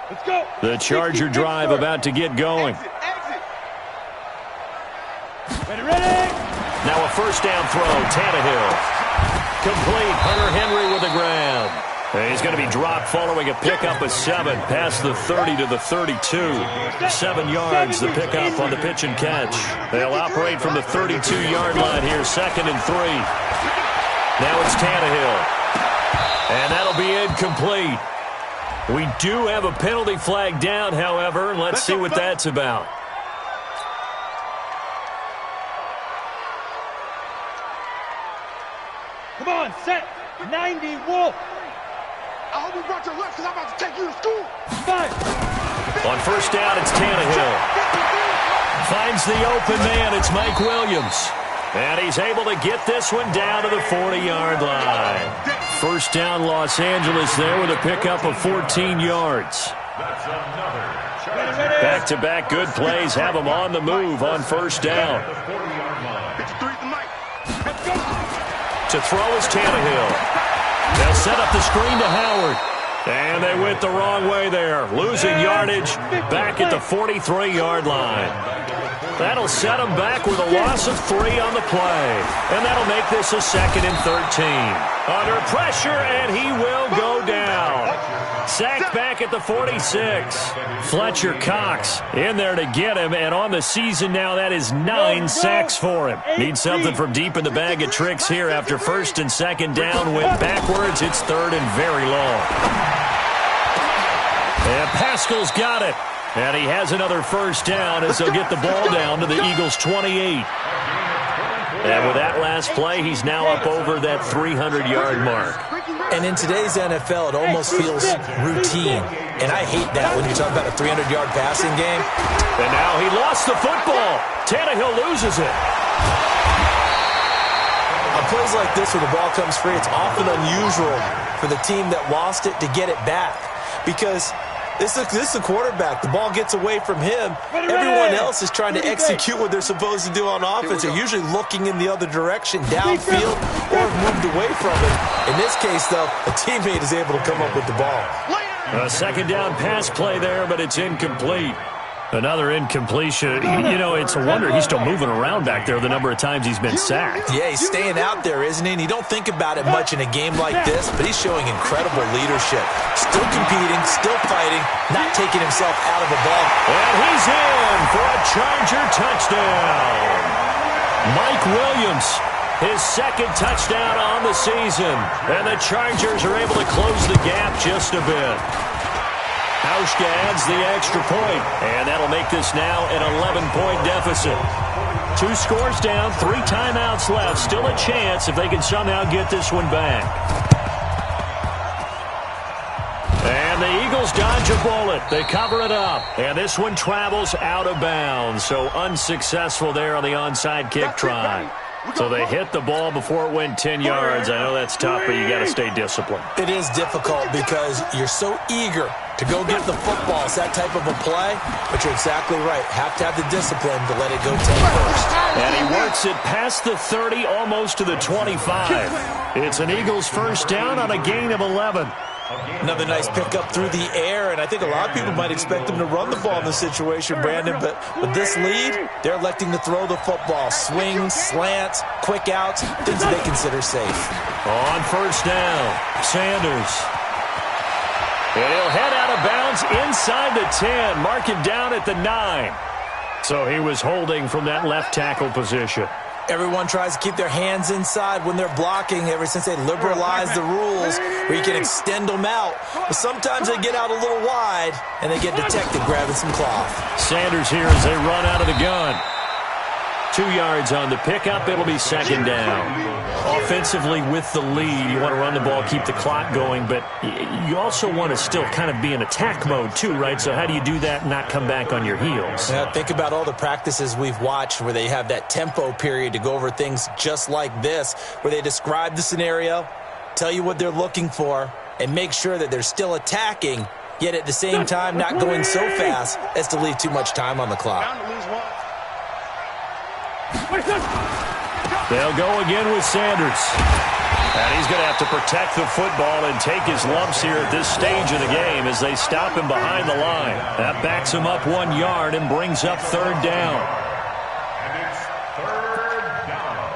Let's go.
The Charger drive about to get going.
Exit. Ready.
Now a first down throw, Tannehill. Complete, Hunter Henry with the grab. And he's going to be dropped following a pickup of 7 past the 30 to the 32. 7 yards, the pickup on the pitch and catch. They'll operate from the 32-yard line here, 2nd and 3. Now it's Tannehill. And that'll be incomplete. We do have a penalty flag down, however. Let's see what that's about.
Come on, set. 90, Wolf. I hope you brought your left because I'm about to take you to school. 5.
On first down, it's Tannehill. Finds the open man. It's Mike Williams. And he's able to get this one down to the 40-yard line. First down, Los Angeles there with a pickup of 14 yards. Back-to-back good plays have them on the move on first down. To throw is Tannehill. They'll set up the screen to Howard. And they went the wrong way there. Losing yardage back at the 43-yard line. That'll set them back with a loss of 3 on the play. And that'll make this a 2nd and 13. Under pressure, and he will go down. Sacked back at the 46. Fletcher Cox in there to get him, and on the season now, that is 9 sacks for him. Needs something from deep in the bag of tricks here after 1st and 2nd down. Went backwards. It's 3rd and very long. And Pascal's got it. And he has another first down as they'll get the ball down to the Eagles' 28. And with that last play, he's now up over that 300-yard mark.
And in today's NFL, it almost feels routine. And I hate that when you talk about a 300-yard passing game.
And now he lost the football. Tannehill loses it.
On plays like this where the ball comes free, it's often unusual for the team that lost it to get it back. Because this is a quarterback. The ball gets away from him. Everyone else is trying to execute what they're supposed to do on offense. They're usually looking in the other direction, downfield, or have moved away from it. In this case, though, a teammate is able to come up with the ball.
A 2nd down pass play there, but it's incomplete. Another incompletion. You know, it's a wonder he's still moving around back there the number of times he's been sacked.
Yeah, he's staying out there, isn't he? And you don't think about it much in a game like this, but he's showing incredible leadership. Still competing, still fighting, not taking himself out of the ball.
And he's in for a Charger touchdown. Mike Williams, his 2nd touchdown on the season. And the Chargers are able to close the gap just a bit. Hauschka adds the extra point, and that'll make this now an 11-point deficit. 2 scores down, 3 timeouts left. Still a chance if they can somehow get this one back. And the Eagles dodge a bullet. They cover it up, and this one travels out of bounds. So unsuccessful there on the onside kick try. So they hit the ball before it went 10 yards. I know that's tough, but you got to stay disciplined.
It is difficult because you're so eager to go get the football. It's that type of a play, but you're exactly right. Have to have the discipline to let it go 10 first.
And he works it past the 30, almost to the 25. It's an Eagles first down on a gain of 11.
Another nice pickup through the air, and I think a lot of people might expect them to run the ball in this situation, Brandon, but with this lead, they're electing to throw the football. Swings, slants, quick outs, things that they consider safe.
On first down, Sanders. And he'll head out of bounds inside the 10, mark it down at the 9. So he was holding from that left tackle position.
Everyone tries to keep their hands inside when they're blocking ever since they liberalized the rules where you can extend them out. But sometimes they get out a little wide, and they get detected grabbing some cloth.
Sanders here as they run out of the gun. 2 yards on the pickup. It'll be 2nd down. Offensively with the lead, you want to run the ball, keep the clock going, but you also want to still kind of be in attack mode too, right? So how do you do that and not come back on your heels?
Yeah, think about all the practices we've watched where they have that tempo period to go over things just like this, where they describe the scenario, tell you what they're looking for, and make sure that they're still attacking, yet at the same time not going so fast as to leave too much time on the clock.
They'll go again with Sanders. And he's going to have to protect the football and take his lumps here at this stage of the game as they stop him behind the line. That backs him up 1 yard and brings up third down.
And it's third down.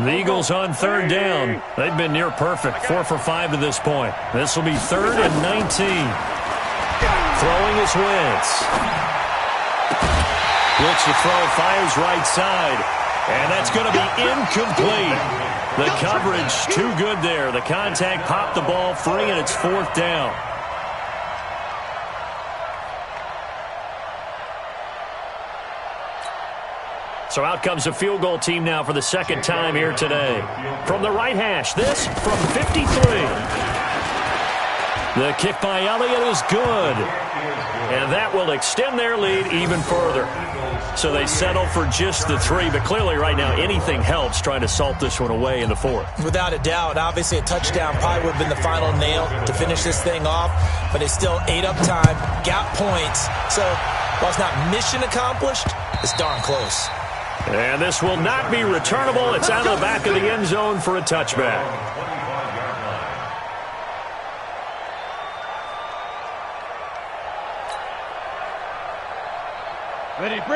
The Eagles on third down. They've been near perfect, 4 for 5 to this point. This will be 3rd and 19. Throwing his Wentz. Looks to throw, fires right side. And that's going to be incomplete. The coverage too good there. The contact popped the ball free, and it's 4th down. So out comes the field goal team now for the second time here today. From the right hash, this from 53. The kick by Elliott is good. And that will extend their lead even further. So they settle for just the 3, but clearly right now anything helps trying to salt this one away in the 4th.
Without a doubt, obviously a touchdown probably would have been the final nail to finish this thing off, but it's still ate up time, got points. So while it's not mission accomplished, it's darn close.
And this will not be returnable. It's out of the back of the end zone for a touchback.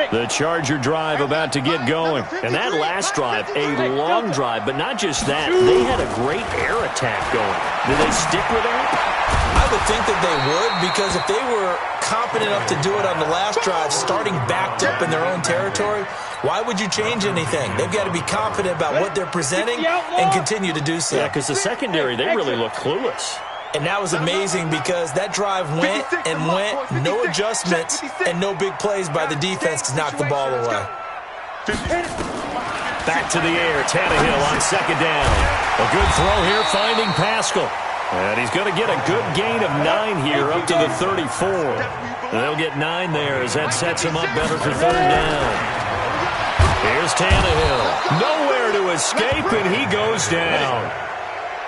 The Charger drive about to get going. And that last drive, a long drive, but not just that. They had a great air attack going. Did they stick with that?
I would think that they would, because if they were competent enough to do it on the last drive, starting backed up in their own territory, why would you change anything? They've got to be confident about what they're presenting and continue to do so.
Yeah, because the secondary, they really look clueless.
And that was amazing because that drive went and went, no adjustments, and no big plays by the defense to knock the ball away.
Back to the air, Tannehill on second down. A good throw here, finding Pascal. And he's going to get a good gain of 9 here, up to the 34. They'll get 9 there as that sets him up better for third down. Here's Tannehill. Nowhere to escape, and he goes down.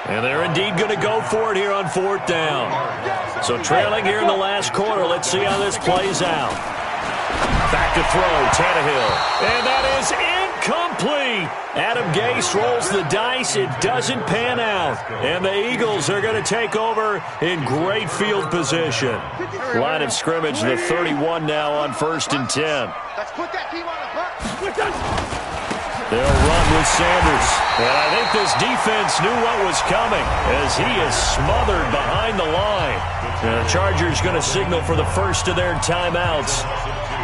And they're indeed going to go for it here on 4th down. So trailing here in the last quarter. Let's see how this plays out. Back to throw, Tannehill. And that is incomplete. Adam Gase rolls the dice. It doesn't pan out. And the Eagles are going to take over in great field position. Line of scrimmage, the 31 now on 1st and 10.
Let's put that team on the hook.
They'll run with Sanders. And I think this defense knew what was coming as he is smothered behind the line. And the Chargers going to signal for the first of their timeouts.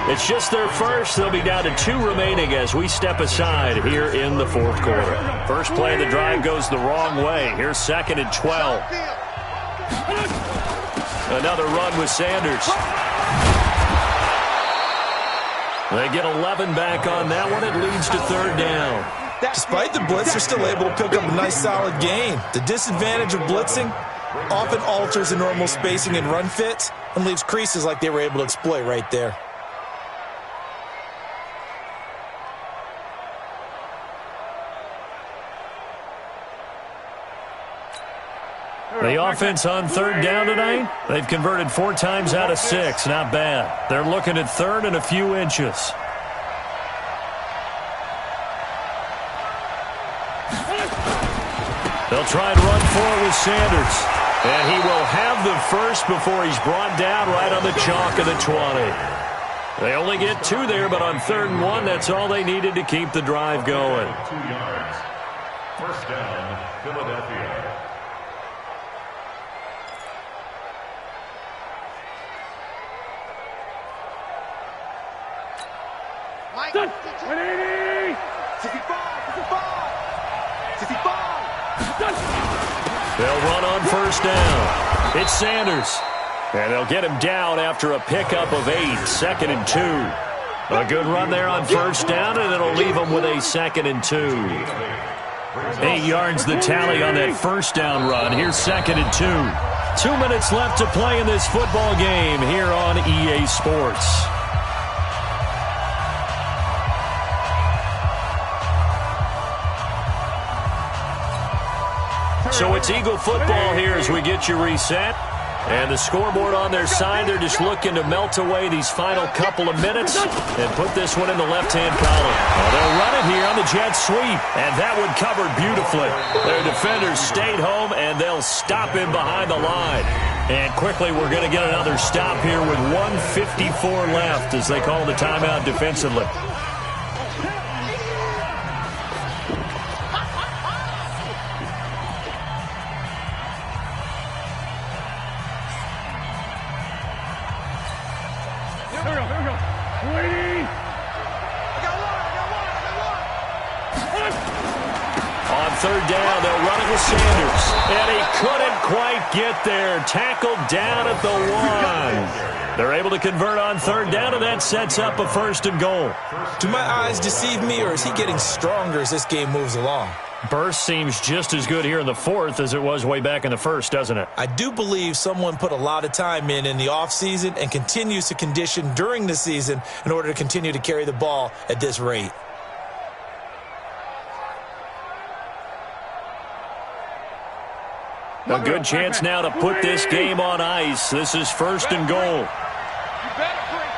It's just their first. They'll be down to 2 remaining as we step aside here in the 4th quarter. First play of the drive goes the wrong way. Here's 2nd and 12. Another run with Sanders. They get 11 back on that one. It leads to third down.
Despite the blitz, they're still able to pick up a nice, solid gain. The disadvantage of blitzing often alters the normal spacing and run fits and leaves creases like they were able to exploit right there.
The offense on third down tonight, they've converted 4 times out of 6. Not bad. They're looking at third and a few inches. They'll try and run for it with Sanders. And he will have the first before he's brought down right on the chalk of the 20. They only get 2 there, but on 3rd and 1, that's all they needed to keep the drive going.
2 yards. First down, Philadelphia.
They'll
run on first down. It's Sanders. And they'll get him down after a pickup of 8, 2nd and 2. A good run there on first down, and it'll leave him with a 2nd and 2. 8 yards the tally on that first down run. Here's 2nd and 2. 2 minutes left to play in this football game here on EA Sports. So it's Eagle football here as we get you reset. And the scoreboard on their side, they're just looking to melt away these final couple of minutes and put this one in the left-hand column. Well, they'll run it here on the jet sweep, and that one covered beautifully. Their defenders stayed home, and they'll stop him behind the line. And quickly, we're going to get another stop here with 1:54 left as they call the timeout defensively. Third down, they'll run it with Sanders. And he couldn't quite get there. Tackled down at the 1. They're able to convert on third down, and that sets up a 1st and goal.
Do my eyes deceive me, or is he getting stronger as this game moves along?
Burst seems just as good here in the 4th as it was way back in the 1st, doesn't it?
I do believe someone put a lot of time in the offseason and continues to condition during the season in order to continue to carry the ball at this rate.
A good chance now to put this game on ice. This is 1st and goal.
You better bring.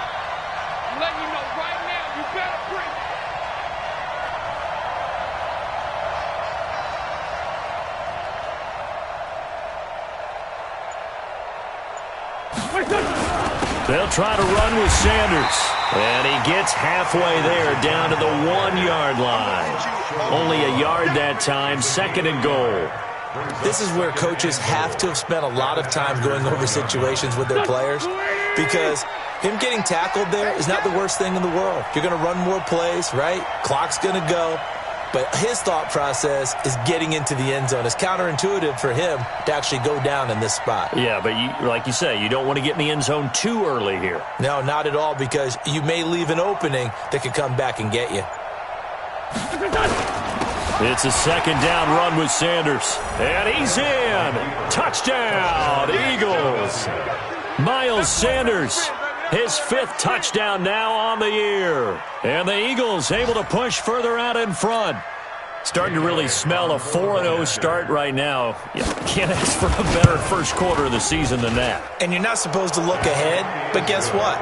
I'm letting you know right now, you better bring.
They'll try to run with Sanders. And he gets halfway there, down to the 1-yard line. Only a yard that time, 2nd and goal.
This is where coaches have to have spent a lot of time going over situations with their players, because him getting tackled there is not the worst thing in the world. You're going to run more plays, right? Clock's going to go. But his thought process is getting into the end zone. It's counterintuitive for him to actually go down in this spot.
Yeah, but like you say, you don't want to get in the end zone too early here.
No, not at all, because you may leave an opening that could come back and get you.
It's a 2nd down run with Sanders. And he's in. Touchdown, Eagles. Miles Sanders, his 5th touchdown now on the year. And the Eagles able to push further out in front. Starting to really smell a 4-0 start right now. You can't ask for a better first quarter of the season than that.
And you're not supposed to look ahead, but guess what?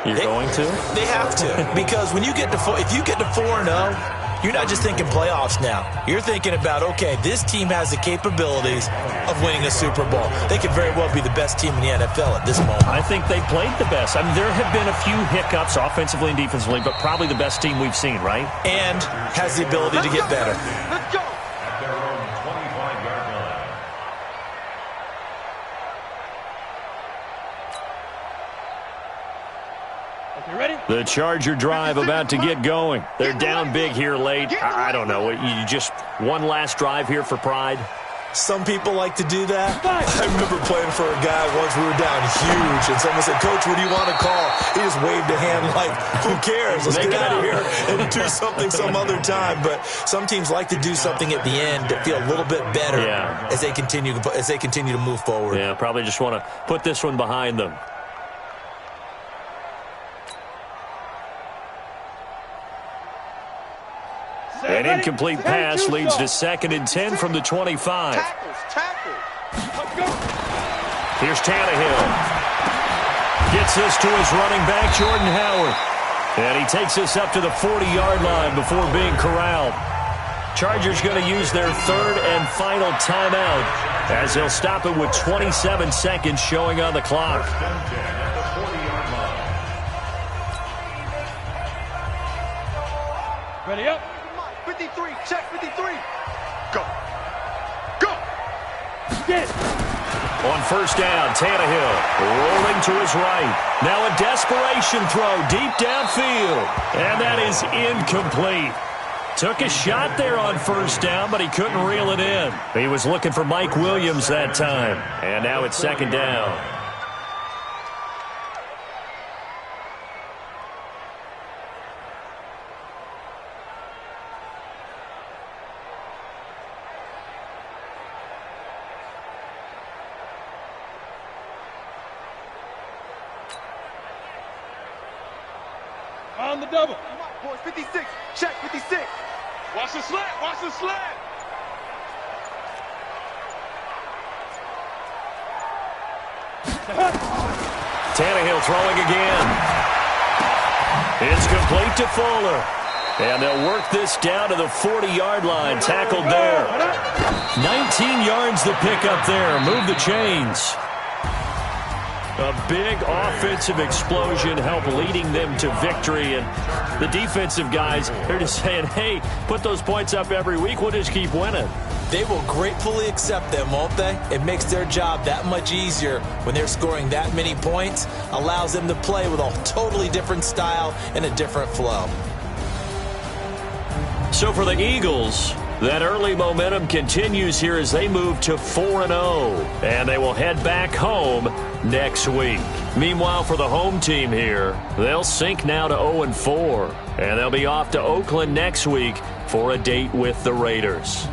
You're going to?
They have to, because when you get to if you get to 4-0, you're not just thinking playoffs now. You're thinking about, okay, this team has the capabilities of winning a Super Bowl. They could very well be the best team in the NFL at this moment.
I think they played the best. I mean, there have been a few hiccups offensively and defensively, but probably the best team we've seen, right?
And has the ability to get better.
Let's go.
At their own 25-yard line.
You ready?
The Charger drive about to get going. They're down big here late. I don't know. You just one last drive here for pride?
Some people like to do that. I remember playing for a guy once. We were down huge, and someone said, "Coach, what do you want to call?" He just waved a hand like, "Who cares? Let's get out of here and do something some other time." But some teams like to do something at the end to feel a little bit better as they continue to move forward.
Yeah, probably just want to put this one behind them. An incomplete pass leads to 2nd and 10 from the 25. Here's Tannehill. Gets this to his running back, Jordan Howard. And he takes this up to the 40-yard line before being corralled. Chargers going to use their 3rd and final timeout as they'll stop it with 27 seconds showing on the clock.
Ready up.
53, check 53. Go. Go.
Get.
On 1st down, Tannehill rolling to his right. Now a desperation throw deep downfield. And that is incomplete. Took a shot there on 1st down, but he couldn't reel it in. He was looking for Mike Williams that time. And now it's 2nd down.
On the double.
Boys, 56. Check 56.
Watch the slant. Watch the slant.
Tannehill throwing again. It's complete to Fuller. And they'll work this down to the 40-yard line. Tackled there. 19 yards the pick up there. Move the chains. A big offensive explosion helped leading them to victory. And the defensive guys, they're just saying, hey, put those points up every week. We'll just keep winning.
They will gratefully accept them, won't they? It makes their job that much easier when they're scoring that many points. Allows them to play with a totally different style and a different flow.
So for the Eagles, that early momentum continues here as they move to 4-0. And they will head back home next week. Meanwhile, for the home team here, they'll sink now to 0-4. And they'll be off to Oakland next week for a date with the Raiders.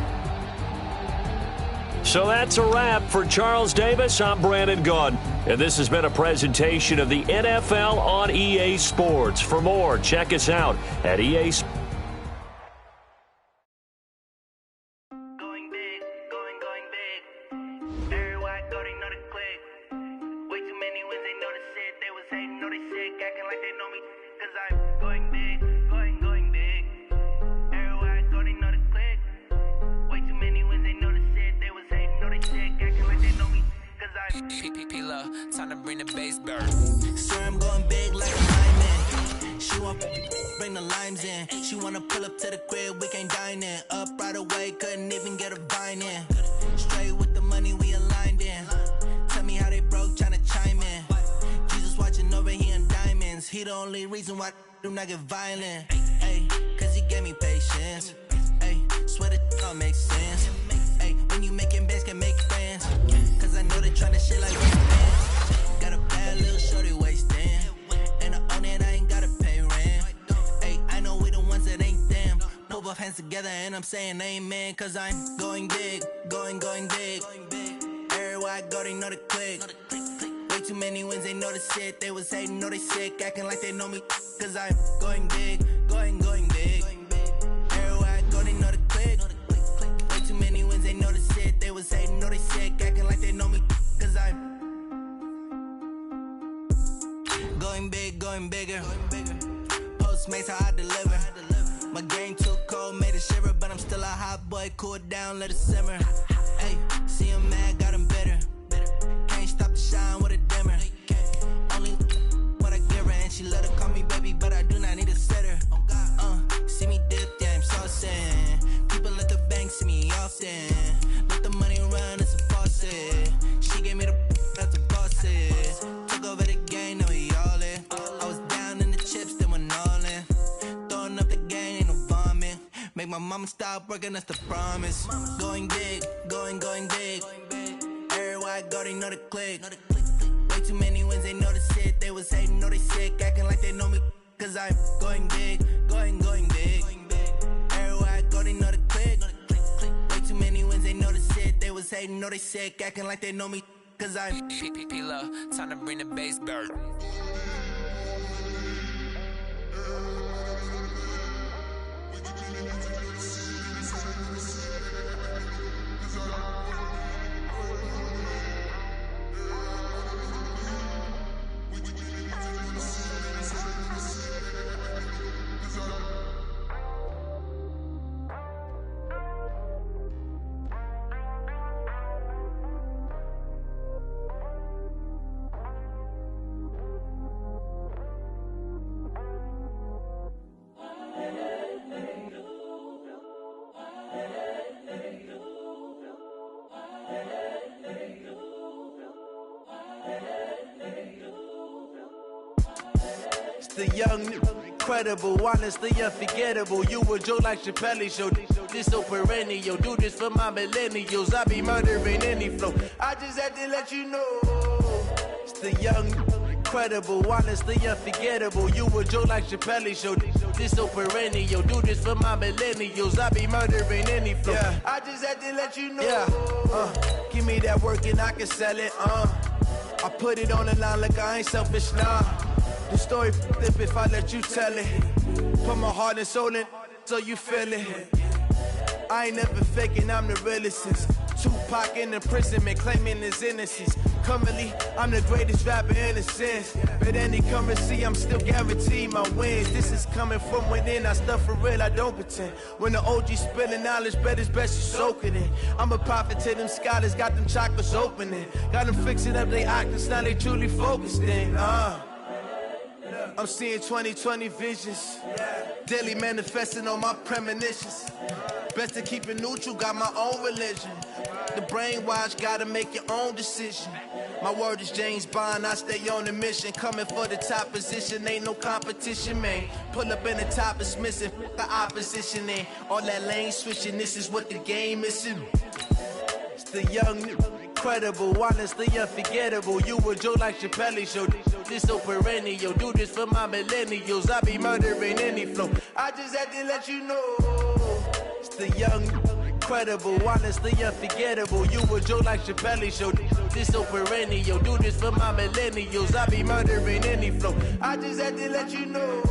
So that's a wrap. For Charles Davis, I'm Brandon Gaudin. And this has been a presentation of the NFL on EA Sports. For more, check us out at EA Sports.
Time to bring the bass burn. Sir, I'm going big like a lineman. She want bring the limes in. She wanna pull up to the crib, we can't dine in. Up right away, couldn't even get a vine in. Straight with the money we aligned in. Tell me how they broke, tryna chime in. Jesus watching over here in diamonds. He the only reason why I do not get violent. Ay, cause he gave me patience. Ay, swear that all makes sense. Ay, when you making bands can make friends. Cause I know they tryna shit like got a bad little shorty wasting. And I own it, I ain't gotta pay rent. Hey, I know we the ones that ain't them. Put both hands together and I'm saying amen. Cause I'm going big, going big. Everywhere I go, they know the click. Way too many wins, they know the shit. They was hating, know they sick, acting like they know me. Cause I'm going big, going big. Everywhere I go, they know the click. Way too many wins, they know the shit. They was hating, know they sick, acting like they know me. Cause I'm going bigger. Postmates how I deliver. My game too cold, made it shiver, but I'm still a hot boy. Cool it down, let it simmer. Hey, see him mad, got him bitter. Can't stop the shine with a dimmer. Only what I give her, and she let her call me baby, but I do not need a sitter. See me dip, yeah, I'm saucing. People at the bank see me often. Let the money run, it's a faucet. She gave me the that's a boss it. Took over the game, now we all in. I was down in the chips, then went all in. Throwing up the game, ain't no vomit. Make my mama stop working, that's the promise. Going big, going big. Everywhere I go, they know the click. Way too many wins, they know the shit. They was hating, know they sick, acting like they know me. Cause I'm going big, going big. Everywhere I go, they know the click. Way too many wins, they know the shit. They was hating, know they sick, acting like they know me. Cause I'm P-P-P-Love, time to bring the bass burn.
The young, incredible, honestly unforgettable. You a Joe like Chappelle show. This so perennial. Do this for my millennials. I be murdering any flow. I just had to let you know. It's the young, incredible, honestly unforgettable. You a Joe like Chappelle show. This so perennial. Do this for my millennials. I be murdering any flow. Yeah. I just had to let you know. Yeah. Give me that work and I can sell it. I put it on the line like I ain't selfish, nah. The story flip if I let you tell it. Put my heart and soul in so you feel it. I ain't never faking, I'm the realest since Tupac in imprisonment, claiming his innocence. Currently, I'm the greatest rapper in a sense. But any currency, I'm still guaranteed my wins. This is coming from within, I stuff for real, I don't pretend. When the OG spilling knowledge, bet it's best you soak it in. I'm a prophet to them scholars, got them chakras opening. Got them fixing up they octaves, now they truly focused in. I'm seeing 2020 visions, daily manifesting on my premonitions. Best to keep it neutral, got my own religion. The brainwash, gotta make your own decision. My word is James Bond, I stay on the mission. Coming for the top position, ain't no competition, man. Pull up in the top, it's missing, the opposition ain't. All that lane switching, this is what the game missing. It's the young, incredible, honestly unforgettable. You a Joe like Chappelle show. This so perennial, do this for my millennials. I be murdering any flow. I just had to let you know. It's the young, incredible, honestly unforgettable. You a Joe like Chappelle show. This so perennial, do this for my millennials. I be murdering any flow. I just had to let you know.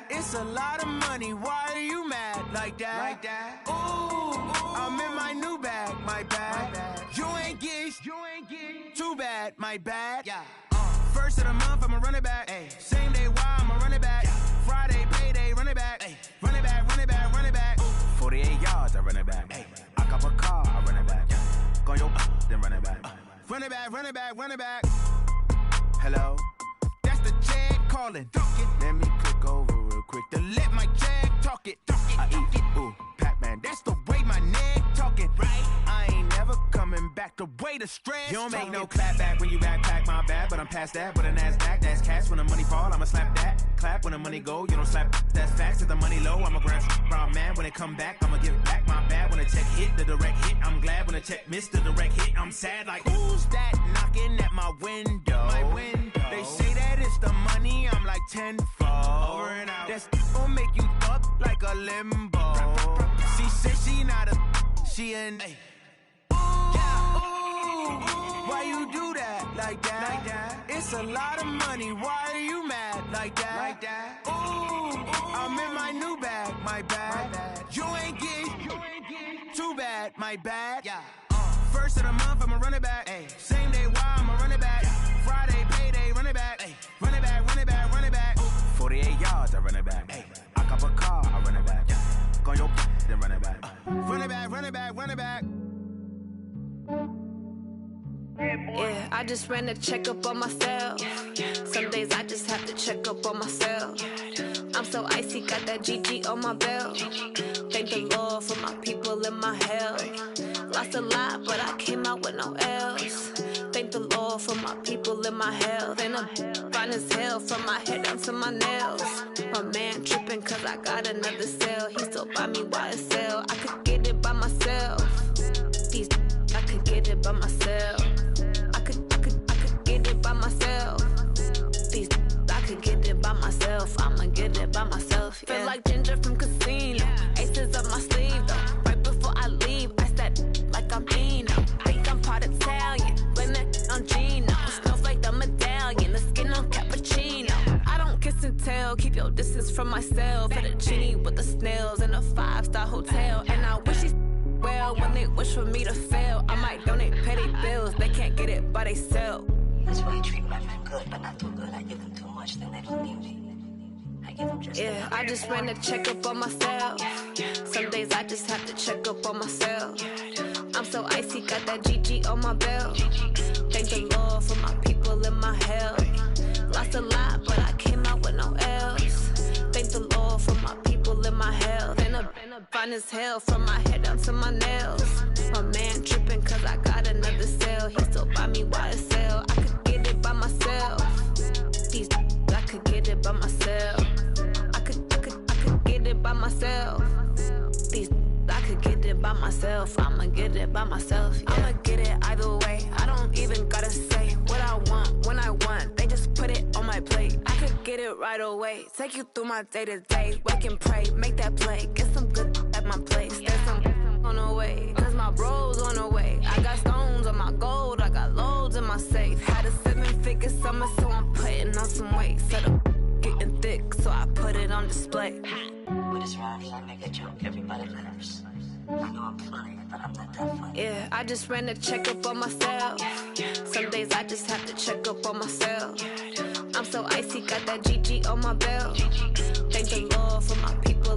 It's a lot of money, why are you mad like that? Ooh, I'm in my new bag, my bad. You ain't get too bad, my bad. Yeah. First of the month, I'ma run it back. Ay. Same day, why I'ma run it back. Friday, payday, run it back. Ay. Run it back, run it back, run it back. 48 yards, I run it back. Ay. I cop a car, I run it back. Go your then run it back. Run it back, run it back, run it back. Hello? That's the jag calling. Let me click over real quick to let my jag talk it. I eat it, ooh, Pac-Man. That's the way my neck talking. Right? I ain't never coming back the way the stress. You don't make no clap back when you backpack, my bad. But I'm past that with a NASDAQ. That's cash when the money fall. I'ma slap that. Clap when the money go. You don't slap. That's facts. If the money low, I'ma grab brown man. When it come back, I'ma give back my bad. When the check hit, the direct hit. I'm glad when the check missed the direct hit. I'm sad like, who's that knocking at my window? My window. They say that it's the money, I'm like tenfold. Over and out. That's gon' make you up like a limbo. She said she not a, she an. Ay. Ooh, yeah. Ooh, why you do that like that? It's a lot of money, why are you mad like that? Ooh, I'm in my new bag, my bad. You ain't get too bad, my bad. Yeah. First of the month, I'ma run it back. Ay. Same day, why I'ma run it back. Friday, payday, run it back. Ay. Run it back, run it back, run it back. 48 yards, I run it back. Ay. I cop a car, I run it back. Go your then run it back. Run it back, run it back, run it back.
Yeah, I just ran a checkup on myself. Some days I just have to check up on myself. I'm so icy, got that GG on my belt. Thank the Lord for my people and my health. Lost a lot, but I came out with no L's. Thank the Lord for my people and my health. And I'm fine as hell from my head down to my nails. My man tripping cause I got another cell. He still buy me YSL. I could get it by myself. These I could get it by myself. I could get it by myself. These I could get it by myself. I'ma get it by myself. Yeah. Feel like Ginger from Casino. Aces up my sleeve though. Right before I leave, I said like I'm Dino. Think I'm part Italian. Blame that on Gino. Snowflake the medallion. The skin on cappuccino. I don't kiss and tell. Keep your distance from myself. Fettuccine with the snails in a 5-star hotel. And I wish he's well when they wish for me to fail. I might donate petty bills. They can't get it by they sell.
That's why you treat my friend good, but not too good. I give them too much, then they don't need me. I give them just
yeah, I just ran a checkup on myself. Some days I just have to check up on myself. I'm so icy, got that GG on my belt. Thank the Lord for my people and my health. Lost a lot, but I came out with no L's. Thank the Lord for my people and my health. And I'm fine as hell from my head down to my nails. My man tripping cause I got another cell. He still buy me YSL. I could get it by myself. myself. These I could get it by myself. I'ma get it by myself. Yeah. I'ma get it either way. I don't even gotta say what I want when I want. They just put it on my plate. I could get it right away. Take you through my day to day. Wake and pray, make that play. Get some good at my place. There's some on the way, cause my bro's on the way. I got stones on my gold. I got loads in my safe. Had a 7-figure summer, so I'm putting on some weight. Set up getting thick, so I put it on display.
With this rhyme, I make a joke, everybody laughs. I know I'm funny, but I'm not that funny.
Yeah, I just ran a checkup on myself. Some days I just have to check up on myself. I'm so icy, got that GG on my belt. Thank the Lord for my people